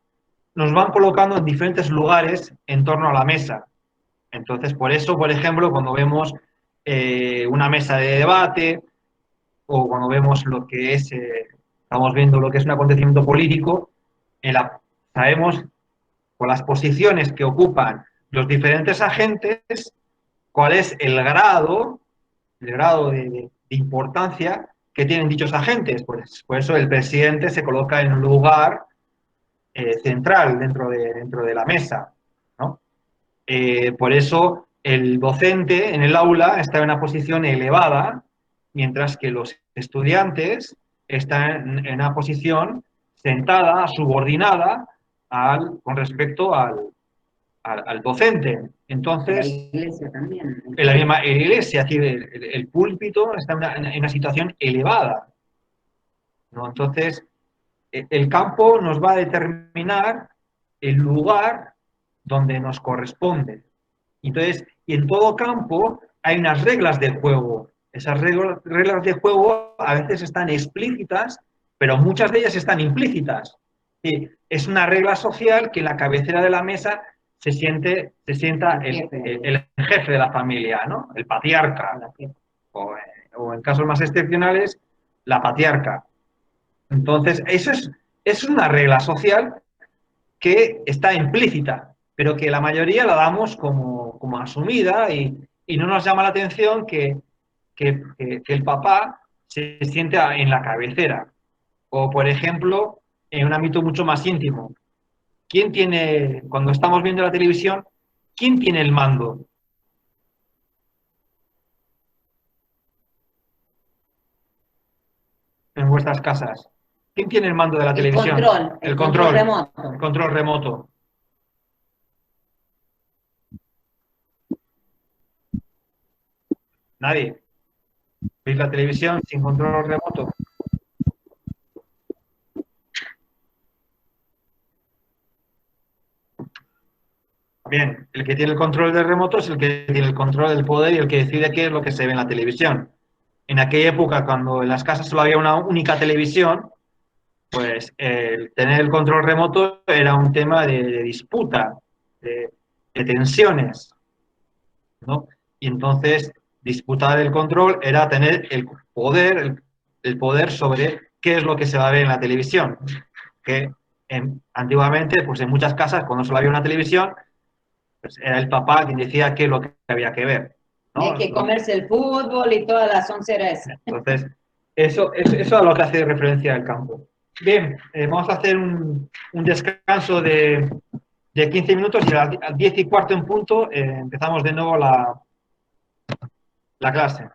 nos van colocando en diferentes lugares en torno a la mesa. Entonces, por eso, por ejemplo, cuando vemos una mesa de debate o cuando vemos lo que es, estamos viendo lo que es un acontecimiento político, sabemos con las posiciones que ocupan los diferentes agentes cuál es el grado de importancia que tienen dichos agentes. Pues, por eso el presidente se coloca en un lugar central dentro de la mesa, ¿no? Por eso el docente en el aula está en una posición elevada, mientras que los estudiantes están en una posición sentada, subordinada con respecto al docente. Entonces, la iglesia también. En la misma iglesia, el púlpito está en una situación elevada, ¿no? Entonces, el campo nos va a determinar el lugar donde nos corresponde. Entonces, y en todo campo hay unas reglas de juego. Esas reglas de juego a veces están explícitas, pero muchas de ellas están implícitas. Y es una regla social que en la cabecera de la mesa se sienta el jefe de la familia, ¿no? El patriarca. O en casos más excepcionales, la patriarca. Entonces, eso es una regla social que está implícita, pero que la mayoría la damos como asumida y no nos llama la atención que el papá se sienta en la cabecera. O, por ejemplo, en un ámbito mucho más íntimo. Cuando estamos viendo la televisión, quién tiene el mando? En vuestras casas. ¿Quién tiene el mando de la televisión? El control remoto. El control remoto. Nadie. ¿Veis la televisión sin control remoto? Bien, el que tiene el control del remoto es el que tiene el control del poder y el que decide qué es lo que se ve en la televisión. En aquella época, cuando en las casas solo había una única televisión, pues el tener el control remoto era un tema de disputa, de tensiones, ¿no? Y entonces, disputar el control era tener el poder sobre qué es lo que se va a ver en la televisión. Que antiguamente, pues en muchas casas, cuando solo había una televisión, pues era el papá quien decía qué es lo que había que ver, ¿no? Hay que comerse el fútbol y todas las onceras. Entonces, eso es a lo que hace referencia el campo. Bien, vamos a hacer un descanso de 15 minutos y a las 10 y cuarto en punto empezamos de nuevo la clase.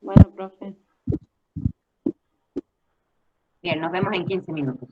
Bueno, profe. Bien, nos vemos en 15 minutos.